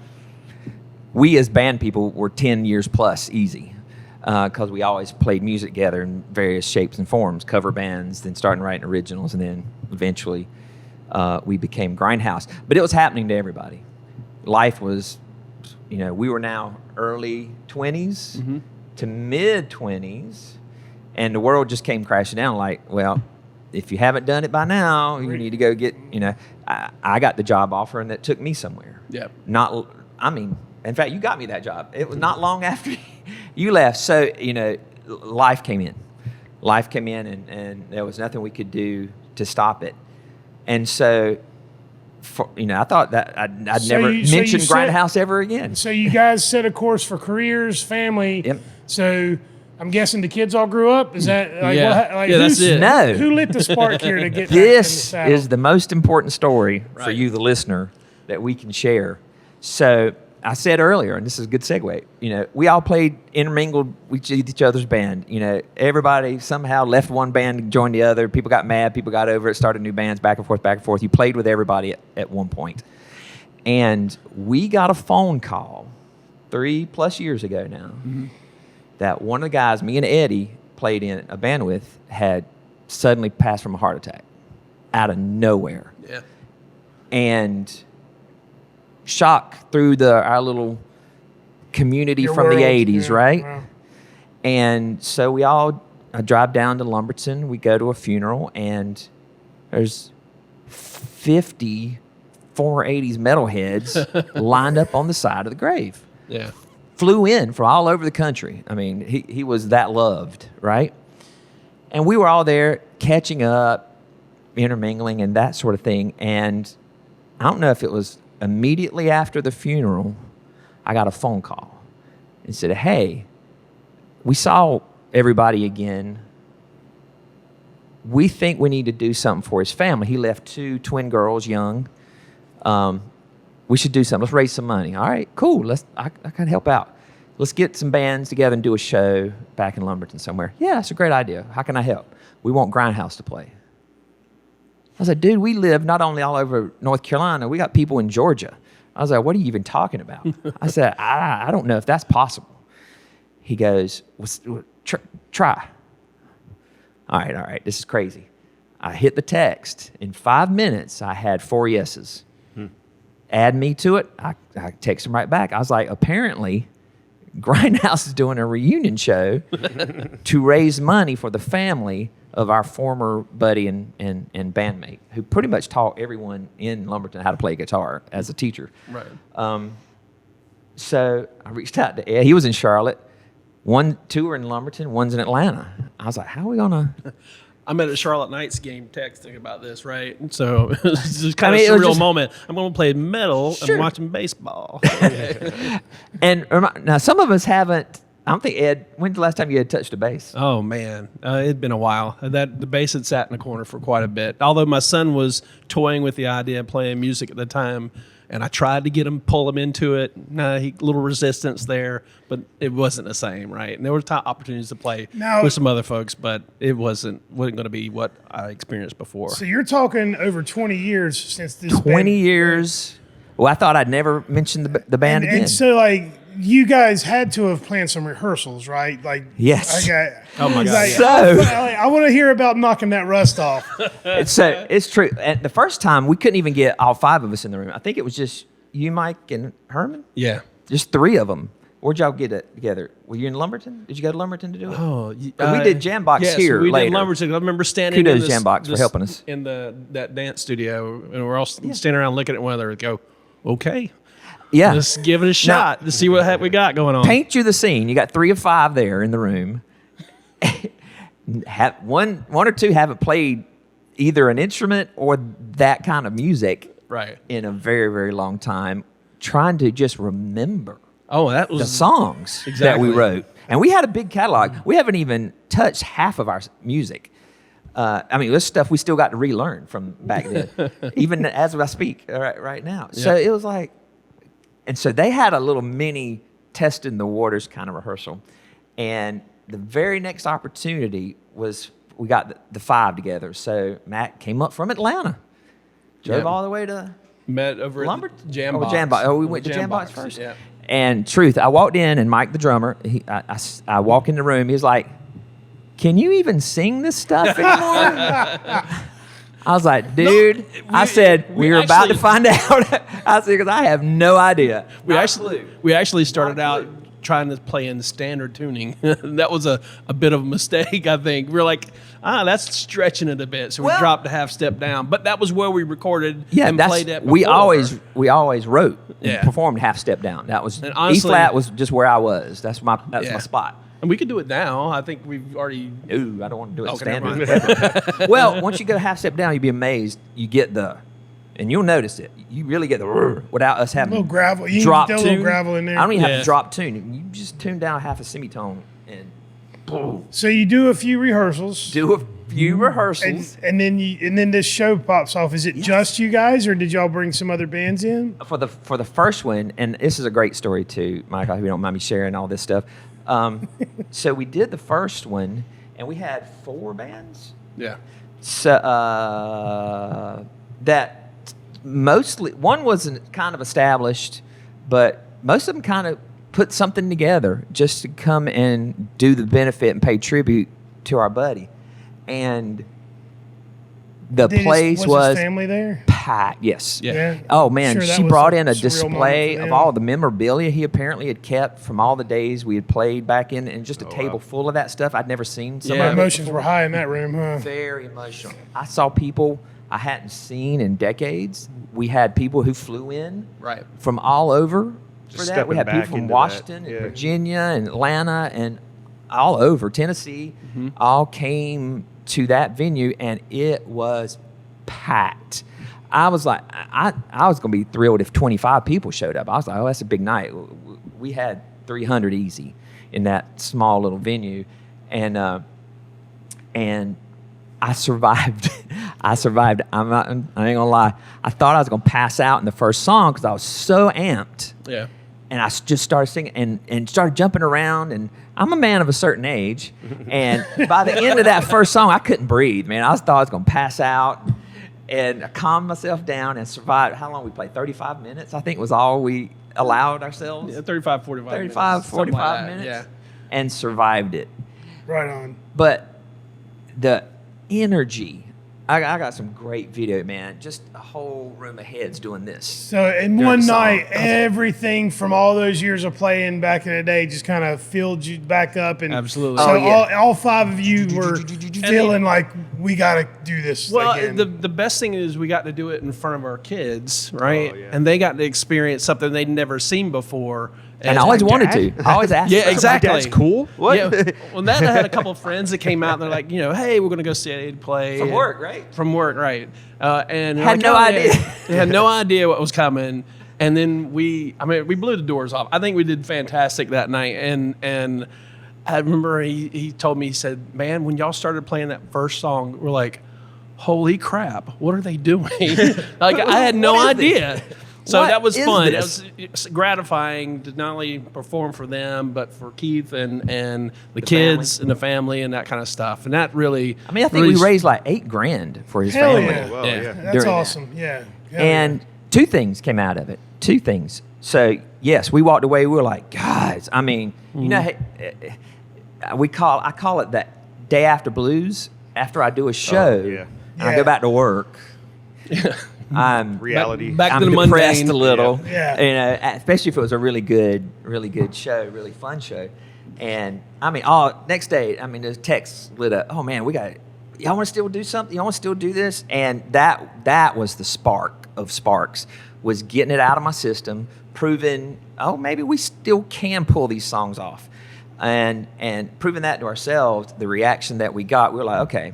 we as band people were 10 years plus easy, because we always played music together in various shapes and forms, cover bands, then starting writing originals, and then eventually we became Grindhouse. But it was happening to everybody. Life was, we were now early 20s to mid 20s, and the world just came crashing down like, well, if you haven't done it by now, you need to go get, I got the job offer, and that took me somewhere. Yep. In fact, you got me that job. It was not long after you left. So, life came in. Life came in, and there was nothing we could do to stop it. And so, I thought that I'd never mention Grindhouse ever again. So you guys set a course for careers, family. Yep. So I'm guessing the kids all grew up. Is that like, Yeah. Yeah, that's it. No. Who lit the spark here to get This back in the is the most important story for Right. you, the listener, that we can share. So I said earlier, and this is a good segue, we all played intermingled with each other's band. Everybody somehow left one band and joined the other. People got mad. People got over it, started new bands, back and forth, back and forth. You played with everybody at one point. And we got a phone call 3+ years ago now that one of the guys, me and Eddie, played in a band with, had suddenly passed from a heart attack out of nowhere. Yeah. And shock through our little community Your from the world. 80s, Yeah, right? wow. And so I drive down to Lumberton, we go to a funeral, and there's 50 former 80s metalheads lined up on the side of the grave. Yeah. Flew in from all over the country. I mean, he was that loved, right? And we were all there catching up, intermingling, and that sort of thing. And I don't know if it was immediately after the funeral, I got a phone call and said, hey, we saw everybody again. We think we need to do something for his family. He left 2 twin girls young. We should do something. Let's raise some money. All right, cool. I can help out. Let's get some bands together and do a show back in Lumberton somewhere. Yeah, that's a great idea. How can I help? We want Grindhouse to play. I said, dude, we live not only all over North Carolina, we got people in Georgia. I was like, what are you even talking about? I said, I don't know if that's possible. He goes, try. All right, this is crazy. I hit the text. In 5 minutes, I had 4 yeses. Add me to it. I text him right back. I was like, apparently, Grindhouse is doing a reunion show to raise money for the family of our former buddy and bandmate, who pretty much taught everyone in Lumberton how to play guitar as a teacher. Right. So I reached out to Ed. He was in Charlotte. 2 are in Lumberton, 1's in Atlanta. I was like, how are we gonna? I'm at a Charlotte Knights game texting about this, right? So it's just kind I mean, of it was surreal just- moment. I'm going to play metal Sure. and watching baseball. And now some of us haven't. I don't think Ed. When's the last time you had touched a bass? Oh man, it'd been a while. The bass had sat in the corner for quite a bit. Although my son was toying with the idea of playing music at the time, and I tried to pull him into it. Little resistance there, but it wasn't the same, right? And there were opportunities to play Now- with some other folks, but it wasn't going to be what I experienced before. So you're talking over 20 years since this 20 band- years. Well, I thought I'd never mention the band again. And so, like, you guys had to have planned some rehearsals, right? Like, Yes. Oh, my God, Like, yeah. So- I want to hear about knocking that rust off. So it's true. And the first time, we couldn't even get all 5 of us in the room. I think it was just you, Mike, and Herman. Yeah. Just 3 of them. Where'd y'all get it together? Were you in Lumberton? Did you go to Lumberton to do it? Oh, we did Jambox yes, here we later. did Lumberton. I remember standing. Kudos, in this, Jambox, for this- helping us. in that dance studio, and we're all standing around looking at one another and go, "Okay, Yeah. let's give it a shot to see what we got going on." Paint you the scene. You got 3 of 5 there in the room. one or 2 haven't played either an instrument or that kind of music Right. in a very, very long time, trying to just remember Oh, that was the songs that Exactly. we wrote. And we had a big catalog. We haven't even touched half of our music. I mean, this stuff we still got to relearn from back then, even as I speak right now. So it was like, and so they had a little mini testing the waters kind of rehearsal. And the very next opportunity was we got the 5 together. So Matt came up from Atlanta, drove Yep. all the way to met over Lumber? at the Jambox. Jambox. Oh, we went to Jambox first? Yeah. And truth, I walked in and Mike, the drummer, I walk in the room. He's like, "Can you even sing this stuff anymore?" I was like, "Dude," I said, we "We're about to actually- find out." I said, "Because I have no idea." We Not a actually clue. we actually started Not a out trying to play in standard tuning. That was a bit of a mistake, I think. We were like, that's stretching it a bit, so we Well- dropped a half step down. But that was where we recorded Yeah, and played at. we before. always wrote and Yeah. performed half step down. That was And honestly- E flat was just where I was. That's my Yeah. spot. And we could do it now. I think we've already. Ooh, I don't want to do it Okay, never standard. Well, once you go half step down, you'll be amazed. You get and you'll notice it. You really get the without us having little gravel. You can drop throw a tune. little gravel in there. I don't even have Yeah. to drop tune. You just tune down half a semitone and boom. So you do a few rehearsals, Do a few rehearsals. and then this show pops off. Is it just you guys, or did y'all bring some other bands in? For the first one, and this is a great story too, Mike. I hope you don't mind me sharing all this stuff. So we did the first one, and we had 4 bands. Yeah. So that mostly one wasn't kind of established, but most of them kind of put something together just to come and do the benefit and pay tribute to our buddy, and the place was his was family there. packed. Yes. Yeah. Oh man, Sure, that she was brought a in a surreal display moment for of them. all the memorabilia he apparently had kept from all the days we had played back in, and just a Oh, table wow. full of that stuff. I'd never seen some Yeah. of it Emotions before. were high in that room, huh? Very emotional. I saw people I hadn't seen in decades. We had people who flew in Right. from all over Just for that. We stepping had people back from into Washington that, and yeah. Virginia and Atlanta and all over Tennessee. All came to that venue, and it was packed. I was like, I was going to be thrilled if 25 people showed up. I was like, oh, that's a big night. We had 300 easy in that small little venue. and I survived. I survived. I ain't gonna lie. I thought I was gonna pass out in the first song because I was so amped. Yeah. And I just started singing and started jumping around. And I'm a man of a certain age. And by the end of that first song, I couldn't breathe, man. I thought I was going to pass out. And I calmed myself down and survived. How long we played? 35 minutes, I think, was all we allowed ourselves. Yeah, 35, 45 minutes. 35, Something 45 like that, minutes. Yeah. And survived it. Right on. But the energy, I got some great video, man. Just a whole room of heads doing this. So in during one the song. night, everything from all those years of playing back in the day just kind of filled you back up. And Absolutely. So Oh, yeah. all five of you were feeling like we got to do this Well, again. the best thing is we got to do it in front of our kids, right? Oh, yeah. And they got to experience something they'd never seen before. And I always wanted dad? to. I always asked. Yeah, for exactly. That's cool. What? Yeah. Well, then I had a couple of friends that came out and they're like, hey, we're going to go see Eddie play. From And- work, right? From work, right. And they're Had no "Oh, yeah." idea. They had no idea what was coming. And then we blew the doors off. I think we did fantastic that night. And I remember he told me, he said, man, when y'all started playing that first song, we're like, holy crap, what are they doing? Like, I had no What is this? idea. So What that was is fun. this? It was gratifying to not only perform for them, but for Keith and the kids and the family and that kind of stuff. And that really, I mean, I think really we raised like $8,000 for his Hell family. yeah. Well, Yeah. yeah. That's during that. awesome. Yeah. Hell And two things came out of it. Two things. So yes, we walked away. We were like, guys. I mean, you know, I call it that day after blues. After I do a show, yeah. and I Yeah. go back to work. I'm Reality. Back to I'm the depressed mundane. a little. Yeah. You know, especially if it was a really good show, really fun show. And I mean, next day, I mean, the text lit up. Oh man, y'all want to still do something? Y'all want to still do this? And that was the spark of sparks, was getting it out of my system, proving, oh, maybe we still can pull these songs off. And proving that to ourselves, the reaction that we got, we were like, okay,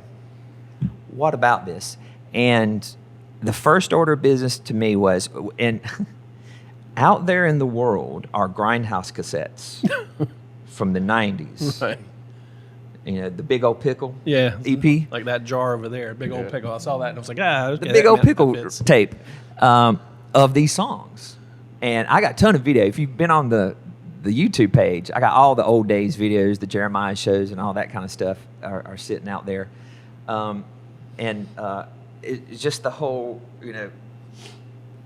what about this? And the first order of business to me was, and out there in the world are Grindhouse cassettes from the 90s. Right. You know, the Big Old Pickle Yeah. EP. Like that jar over there, big old pickle. I saw that and I was like, okay, The Big Old that Pickle fits. tape of these songs. And I got a ton of video. If you've been on the YouTube page, I got all the old days videos, the Jeremiah shows and all that kind of stuff are sitting out there. It's just the whole, you know,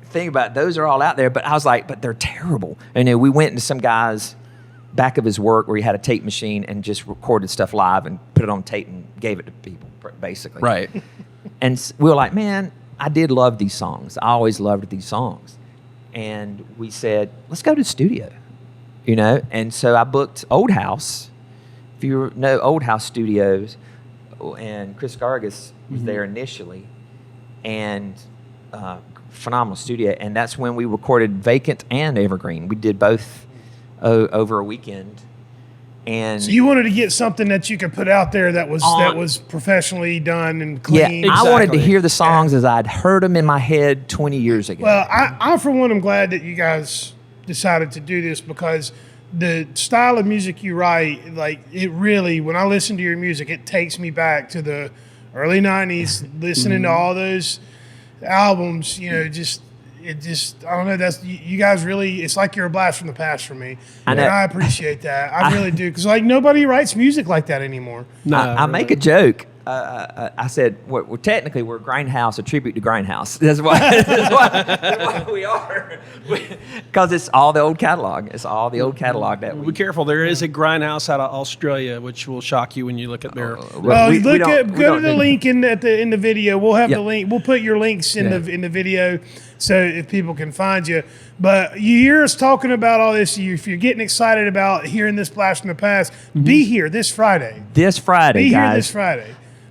thing about it. Those are all out there. But I was like, but they're terrible. And we went into some guy's back of his work where he had a tape machine and just recorded stuff live and put it on tape and gave it to people, basically. Right. And we were like, man, I did love these songs. I always loved these songs. And we said, let's go to the studio, you know? And so I booked Old House. If you know Old House Studios, and Chris Gargas was there initially, and phenomenal studio. And that's when we recorded Vacant and Evergreen. We did both over a weekend. And So you wanted to get something that you could put out there that was professionally done and clean. yeah, I wanted to Exactly. hear the songs as I'd heard them in my head 20 years ago. Well, I for one am glad that you guys decided to do this, because the style of music you write, like, it really, when I listen to your music, it takes me back to the early 90s, listening to all those albums, you know, I don't know, that's, you guys really, it's like you're a blast from the past for me. I know. And I appreciate that. I really do. Because, like, nobody writes music like that anymore. No, I make a joke. I said, we're technically, we're Grindhouse, a tribute to Grindhouse. That's why we are. Because it's all the old catalog. It's all the old catalog that Be careful. There is a Grindhouse out of Australia, which will shock you when you look at their. Well, we go don't to the do- link in the video. We'll have Yeah. the link. We'll put your links in Yeah. the video, so if people can find you. But you hear us talking about all this. If you're getting excited about hearing this blast from the past, be here this Friday. This Friday, Be guys. here this Friday.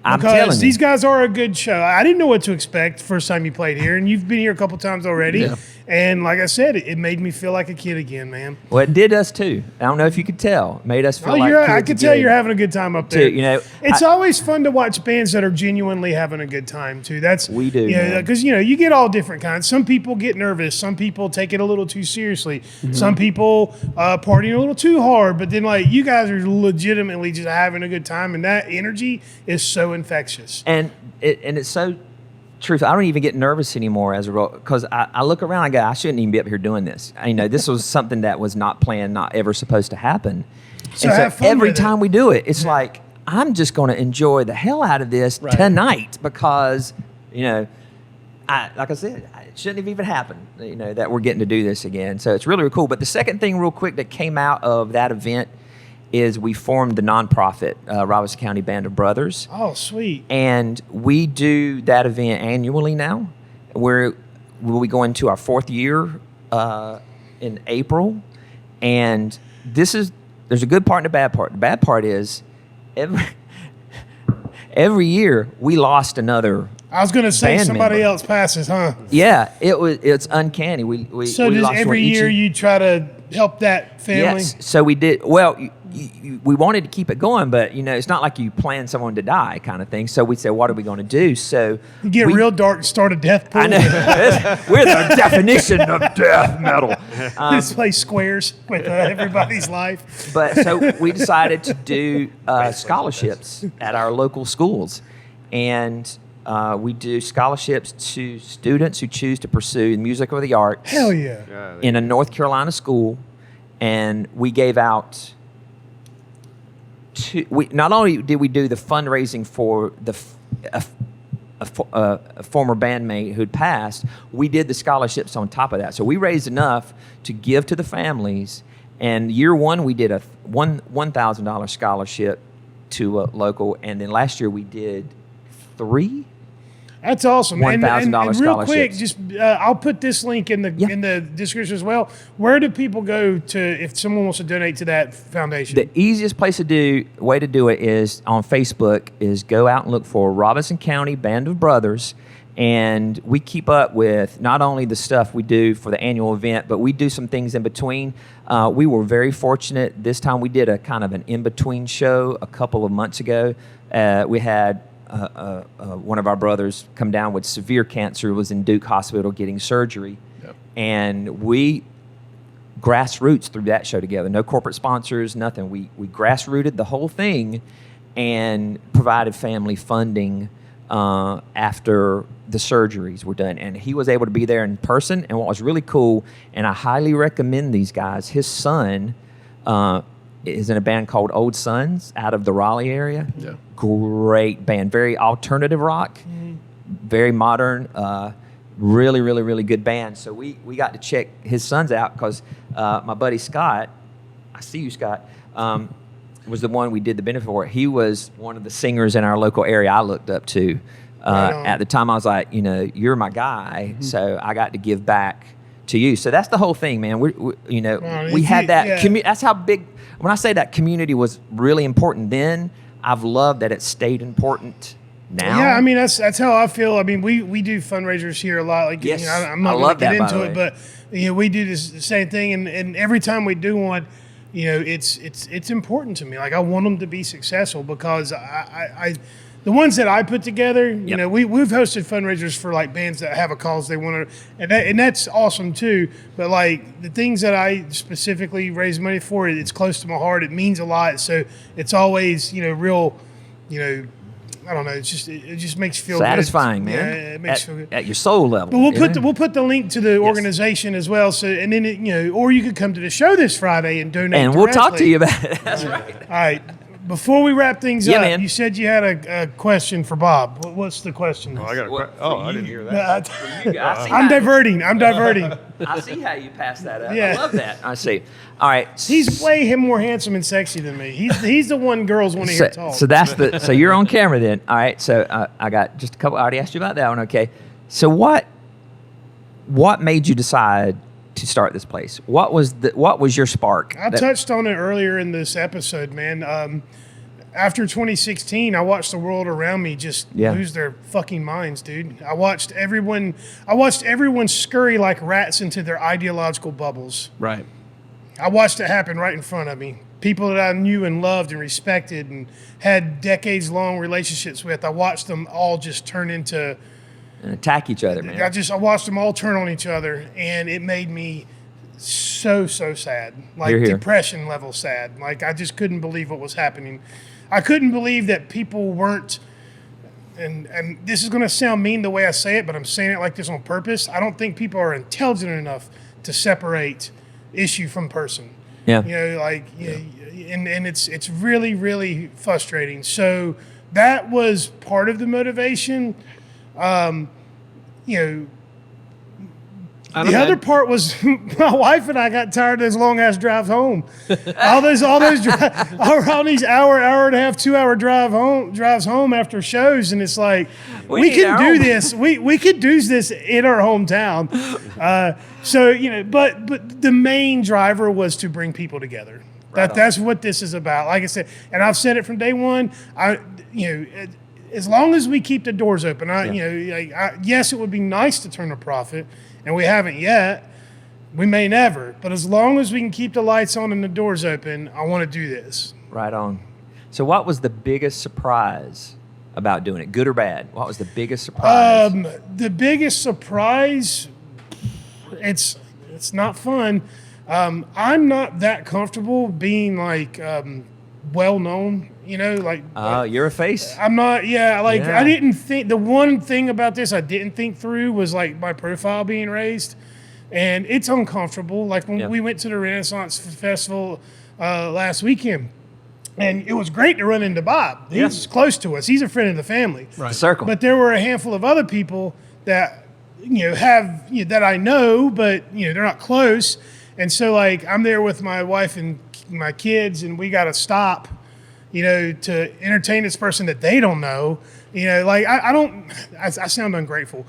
I'm Because telling you. these guys are a good show. I didn't know what to expect the first time you played here, and you've been here a couple times already. Yeah. And like I said, it made me feel like a kid again, man. Well, it did us too. I don't know if you could tell. It made us feel Oh, like I kids could tell again. you're having a good time up there. Too, you know, it's always fun to watch bands that are genuinely having a good time too. We do, because you get all different kinds. Some people get nervous. Some people take it a little too seriously. Mm-hmm. Some people partying a little too hard. But then like you guys are legitimately just having a good time, and that energy is so infectious. And it's so truthful. I don't even get nervous anymore as a result, because I look around and I go, I shouldn't even be up here doing this. This was something that was not planned, not ever supposed to happen. So and have so fun every with it. time we do it, it's like, I'm just going to enjoy the hell out of this tonight because, like I said, it shouldn't have even happened, that we're getting to do this again. So it's really, really cool. But the second thing real quick that came out of that event is we formed the nonprofit Robertson County Band of Brothers. Oh, sweet. And we do that event annually now. We'll be going to our 4th year in April. And there's a good part and a bad part. The bad part is every year we lost another. I was going to say band somebody member. else passes, huh? Yeah, it's uncanny. So we does lost every one each year you try to help that family? Yes. So we did. Well, we wanted to keep it going, but it's not like you plan someone to die kind of thing. So we said, what are we going to do? So You get real dark and start a death pool. I know we're the definition of death metal. Just play squares with everybody's life. But so we decided to do scholarships at our local schools, and we do scholarships to students who choose to pursue the music or the arts. Hell yeah. In a North Carolina school, and we gave out. Not only did we do the fundraising for a former bandmate who'd passed, we did the scholarships on top of that. So we raised enough to give to the families. And year one, we did a $1,000 scholarship to a local, and then last year we did 3. That's awesome. $1,000 and real quick, scholarships. just I'll put this link in the description as well. Where do people go to if someone wants to donate to that foundation? The easiest way to do it is on Facebook. Is go out and look for Robertson County Band of Brothers, and we keep up with not only the stuff we do for the annual event, but we do some things in between. We were very fortunate this time. We did a kind of an in-between show a couple of months ago. We had one of our brothers come down with severe cancer, was in Duke Hospital getting surgery. Yep. And we grassroots through that show together. No corporate sponsors, nothing. We grassrooted the whole thing and provided family funding after the surgeries were done. And he was able to be there in person. And what was really cool, and I highly recommend these guys, his son is in a band called Old Sons out of the Raleigh area. Yeah. Great band, very alternative rock, very modern, really, really, really good band. So we got to check his sons out because my buddy Scott, I see you, Scott, was the one we did the benefit for. He was one of the singers in our local area I looked up to. At the time, I was like, you're my guy, so I got to give back to you. So that's the whole thing, man. We had that. Yeah. That's how big. When I say that community was really important then, I've loved that it stayed important now. Yeah, I mean that's how I feel. I mean we do fundraisers here a lot. Like Yes, I'm not I going love to get that, by into the it, but we do this the same thing, and every time we do one, it's important to me. Like I want them to be successful because I the ones that I put together, we've hosted fundraisers for like bands that have a cause they want to, and that's awesome too. But like the things that I specifically raise money for, it's close to my heart. It means a lot. So it's always real, I don't know. It just makes you feel satisfying, good. man. Yeah, it makes you feel good. At your soul level. But we'll put the link to the organization as well. So and then or you could come to the show this Friday and donate. And we'll talk to you about it. That's right. All right. Before we wrap things up, man. you said you had a question for Bob. What's the question? I got I didn't hear that. I'm diverting. I see how you pass that up. Yeah. I love that. I see. All right. He's way more handsome and sexy than me. He's the one girls want to hear talk. So you're on camera then. All right. So I got just a couple. I already asked you about that one. Okay. So what made you decide to start this place? What was your spark? I touched on it earlier in this episode, man. after 2016, I watched the world around me just lose their fucking minds, dude. I watched everyone scurry like rats into their ideological bubbles. Right. I watched it happen right in front of me. People that I knew and loved and respected and had decades-long relationships with, I watched them all just turn into... And attack each other, man. I watched them all turn on each other, and it made me so sad. Like, Hear, hear. depression level sad. Like, I just couldn't believe what was happening. I couldn't believe that people weren't... And this is going to sound mean the way I say it, but I'm saying it like this on purpose. I don't think people are intelligent enough to separate issue from person. Yeah. You know, like, and it's really, really frustrating. So that was part of the motivation. You know, the other part was my wife and I got tired of those long ass drives home. all these hour and a half, 2 hour drives home after shows, and it's like we can do this. We could do this in our hometown. So you know, but the main driver was to bring people together. That's what this is about. Like I said, and I've said it from day one. As long as we keep the doors open, yes, it would be nice to turn a profit, and we haven't yet. We may never, but as long as we can keep the lights on and the doors open, I want to do this. Right on. So what was the biggest surprise about doing it, good or bad? What was the biggest surprise? The biggest surprise, it's not fun. I'm not that comfortable being like well known, you know, like. You're a face. I'm not. I didn't think the one thing about this I didn't think through was like my profile being raised, and it's uncomfortable. Like when we went to the Renaissance Festival last weekend. And it was great to run into Bob. He's close to us. He's a friend of the family. Right. The circle. But there were a handful of other people that that I know, but they're not close. And so like I'm there with my wife and my kids, and we got to stop, to entertain this person that they don't know. I sound ungrateful.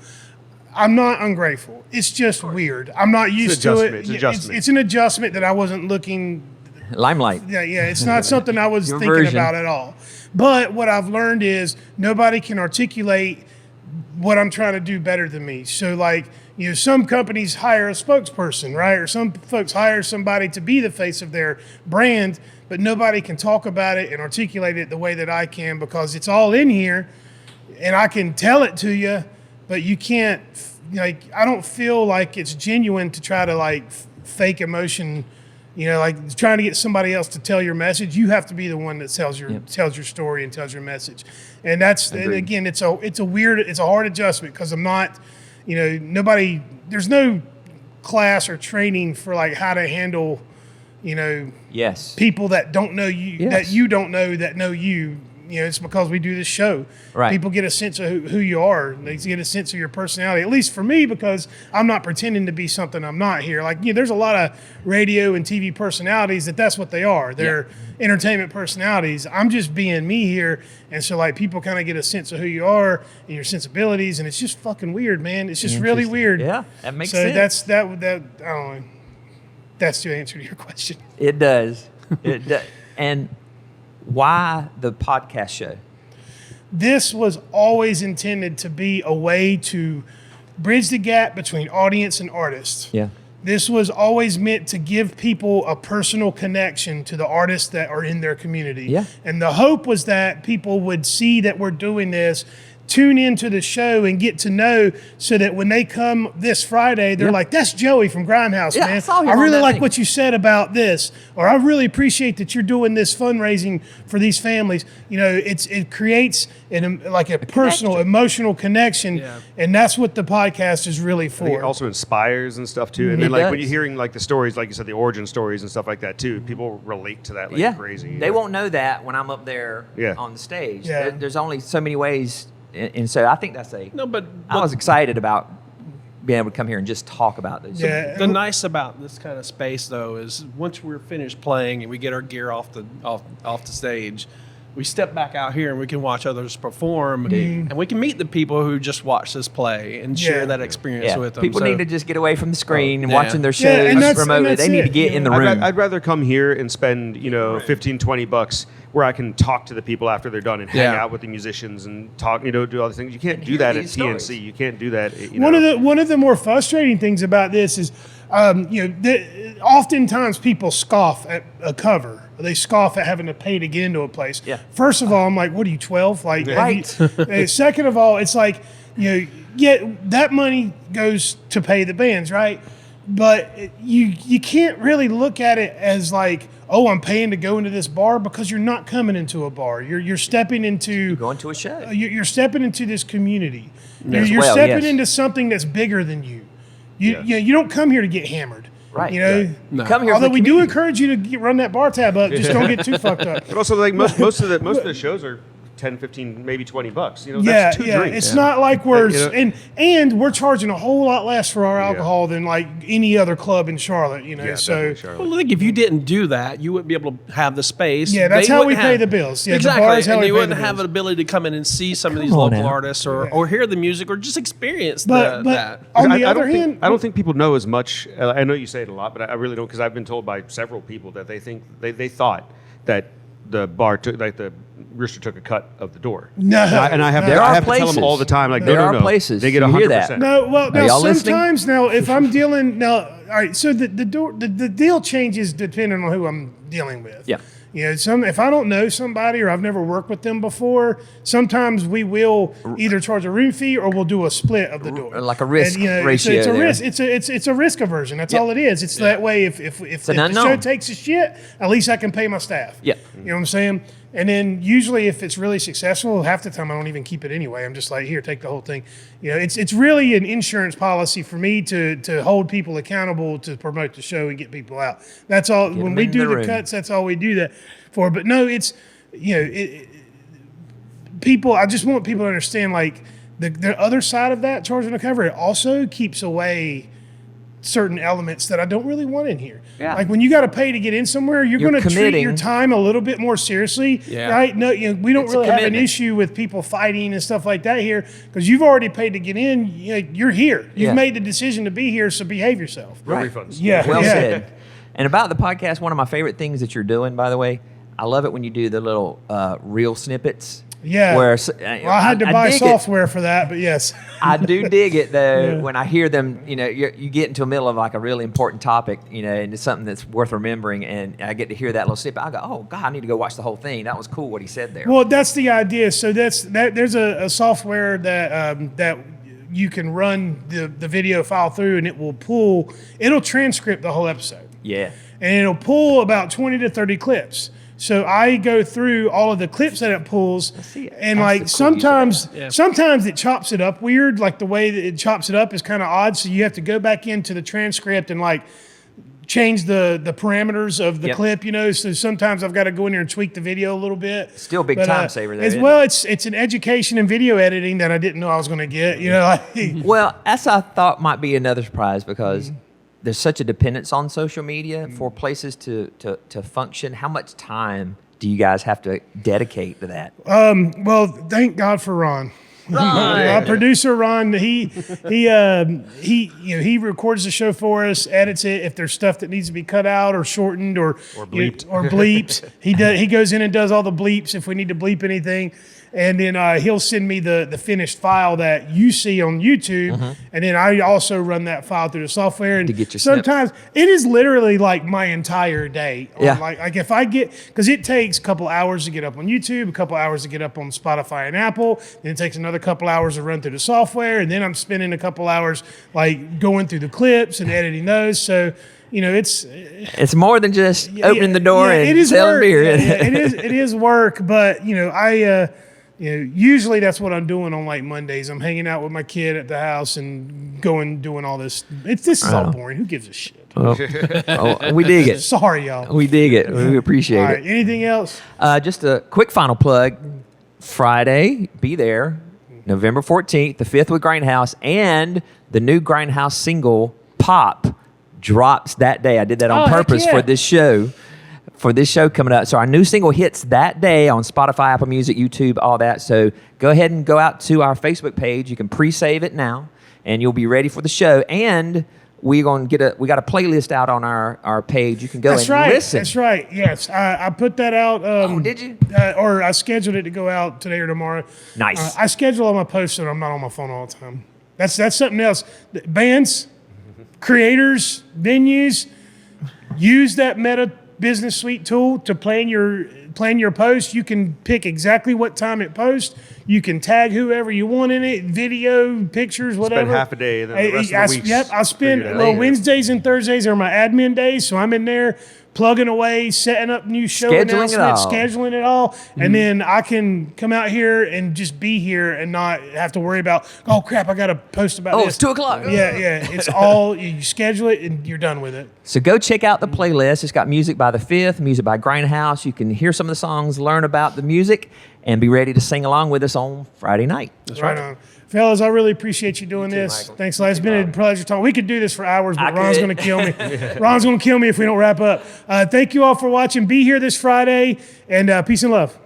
I'm not ungrateful. It's just weird. I'm not used to it. It's an adjustment that I wasn't looking. Limelight. Yeah. It's not something I was thinking about at all. But what I've learned is nobody can articulate what I'm trying to do better than me. So like, some companies hire a spokesperson, right? Or some folks hire somebody to be the face of their brand, but nobody can talk about it and articulate it the way that I can, because it's all in here and I can tell it to you, but you can't, I don't feel like it's genuine to try to fake emotion. Like trying to get somebody else to tell your message. You have to be the one that tells your story and tells your message. And and again, it's a hard adjustment, because I'm not, there's no class or training for how to handle, people that don't know you, that you don't know, that know you. It's because we do this show. Right. People get a sense of who you are. They get a sense of your personality, at least for me, because I'm not pretending to be something I'm not here. There's a lot of radio and TV personalities that's what they are. They're entertainment personalities. I'm just being me here. And so people kind of get a sense of who you are and your sensibilities. And it's just fucking weird, man. It's just really weird. Yeah, that makes sense. sense. So I don't know. That's the answer to your question. It does. It does. And why the podcast show? This was always intended to be a way to bridge the gap between audience and artist. Yeah. This was always meant to give people a personal connection to the artists that are in their community. Yeah. And the hope was that people would see that we're doing this, tune into the show and get to know, so that when they come this Friday, they're like, that's Joey from Grindhouse, man. I really like what you said about this, or I really appreciate that you're doing this fundraising for these families. It creates a personal, emotional connection, and that's what the podcast is really for. I think it also inspires and stuff too. And then when you're hearing the stories, like you said, the origin stories and stuff like that too, people relate to that crazy. They won't know that when I'm up there on the stage. Yeah. There's only so many ways. And so I think that's I but was excited about being able to come here and just talk about this. Yeah. The nice about this kind of space, though, is once we're finished playing and we get our gear off the stage, we step back out here and we can watch others perform, and we can meet the people who just watch us play and share that experience with them. People So- need to just get away from the screen and Yeah. watching their Yeah, and shows that's- remotely. and They that's need it, to get in the yeah. room. I'd rather come here and spend, $15-20 where I can talk to the people after they're done and hang Yeah. out with the musicians and talk, do all these things. You can't do that at these TNC. stories. You can't do that. One of the more frustrating things about this is, oftentimes people scoff at a cover. They scoff at having to pay to get into a place. Yeah. First of all, I'm like, what are you, 12? Like, Right. Second of all, it's like, that money goes to pay the bands, right? But you can't really look at it as like, oh, I'm paying to go into this bar, because you're not coming into a bar. You're stepping into Going to a show. You're stepping into this community. As You're well, stepping yes. into something that's bigger than you. You don't come here to get hammered. Right. You know. Come here. Although for we the do community. encourage you to run that bar tab up, just don't get too fucked up. But also, like most of the shows are 10, 15, maybe $20. Yeah, That's two drinks. It's not like we're Like, and we're charging a whole lot less for our alcohol than like any other club in Charlotte. Yeah, So definitely, Charlotte. Well, I think if you didn't do that, you wouldn't be able to have the space. Yeah, that's They how we wouldn't pay have- the bills. Yeah, the exactly. bar is how and we you pay wouldn't the have bills. an ability to come in and see some of these Come on local now. artists or hear the music or just experience but that. on the I other don't think- hand, I don't think people know as much. I know you say it a lot, but I really don't, because I've been told by several people that they think they thought that the bar took, like the Rooster took a cut of the door. No. and I have There to, are I have to tell them places. all the time, like There no, are no, no. places. They get You 100%. hear that? No, well, Are now y'all listening? sometimes now if I'm dealing now, all right. So the deal changes depending on who I'm dealing with. Yeah. If I don't know somebody or I've never worked with them before, sometimes we will either charge a room fee or we'll do a split of the door, Like a risk so ratio it's a there. risk. It's a risk aversion. That's all it is. It's that way. If an the show unknown. takes a shit, at least I can pay my staff. Yeah. You know what I'm saying? And then usually if it's really successful, half the time I don't even keep it anyway. I'm just like, here, take the whole thing. It's really an insurance policy for me to hold people accountable to promote the show and get people out. That's all. When them we in do the the room. cuts, that's all we do that for. But no, it's, people, I just want people to understand, like, the other side of that, charging a cover, it also keeps away certain elements that I don't really want in here. Yeah. Like when you got to pay to get in somewhere, you're You're going to treat committing. your time a little bit more seriously, Yeah. right? No, we don't It's a really have an commitment. issue with people fighting and stuff like that here, because you've already paid to get in. You're here. You've Yeah. made the decision to be here, so behave yourself. No Right. refunds. Yeah. Well yeah. said. And about the podcast, one of my favorite things that you're doing, by the way, I love it when you do the little reel snippets. Yeah. Where Well, I had to buy dig it. software for that, but yes. I do dig it though Yeah. when I hear them. You get into the middle of like a really important topic, and it's something that's worth remembering, and I get to hear that little snippet. I go, "Oh God, I need to go watch the whole thing. That was cool what he said there." Well, that's the idea. So there's a software that you can run the video file through, and it'll transcript the whole episode. Yeah. And it'll pull about 20 to 30 clips. So I go through all of the clips that it pulls, see it. and That's like the cool use of sometimes it chops it up weird. Like the way that it chops it up is kind of odd. So you have to go back into the transcript and like change the parameters of the Yep. clip. So sometimes I've got to go in there and tweak the video a little bit. Still a big time saver there, As isn't well, it's an education in video editing that I didn't know I was going to get. Well, that's I thought might be another surprise because there's such a dependence on social media for places to function. How much time do you guys have to dedicate to that? Well, thank God for Ron. Our producer Ron, he records the show for us, edits it. If there's stuff that needs to be cut out or shortened or bleeped. He goes in and does all the bleeps if we need to bleep anything. And then he'll send me the finished file that you see on YouTube, and then I also run that file through the software. And To get your sometimes it is literally like my entire day. Yeah. Like if I because it takes a couple hours to get up on YouTube, a couple hours to get up on Spotify and Apple, then it takes another couple hours to run through the software, and then I'm spending a couple hours like going through the clips and editing those. So it's more than just opening the door and it is selling work. beer. It is work, but I usually that's what I'm doing on like Mondays. I'm hanging out with my kid at the house and doing all this. This is all boring. Who gives a shit? Oh, we dig it. Sorry, y'all. We dig it. We appreciate All it. right. Anything else? Just a quick final plug. Friday, be there. November 14th, the 5th with Grindhouse, and the new Grindhouse single, Pop, drops that day. I did that on Oh, heck purpose yeah. for this show. for this show coming up. So our new single hits that day on Spotify, Apple Music, YouTube, all that. So go ahead and go out to our Facebook page. You can pre-save it now, and you'll be ready for the show. And we got a playlist out on our page. You can go listen. That's right. Yes, I put that out. Oh, did you? Or I scheduled it to go out today or tomorrow. Nice. I schedule all my posts so I'm not on my phone all the time. That's something else. Bands, creators, venues, use that Meta Business Suite tool to plan your post. You can pick exactly what time it posts. You can tag whoever you want in it, video, pictures, whatever. Spend half a day, and then the rest of the week. Yep, I spend Wednesdays and Thursdays are my admin days, so I'm in there plugging away, setting up new show announcements, scheduling it all, and then I can come out here and just be here and not have to worry about, oh crap, I got to post about this. It's 2:00. Yeah, it's all, you schedule it and you're done with it. So go check out the playlist. It's got music by The Fifth, music by Grindhouse. You can hear some of the songs, learn about the music, and be ready to sing along with us on Friday night. That's right on. Fellas, I really appreciate you doing this. Michael. Thanks a lot. It's been a pleasure talking. We could do this for hours, but Ron's could. going to kill me. Ron's going to kill me if we don't wrap up. Thank you all for watching. Be here this Friday, and peace and love.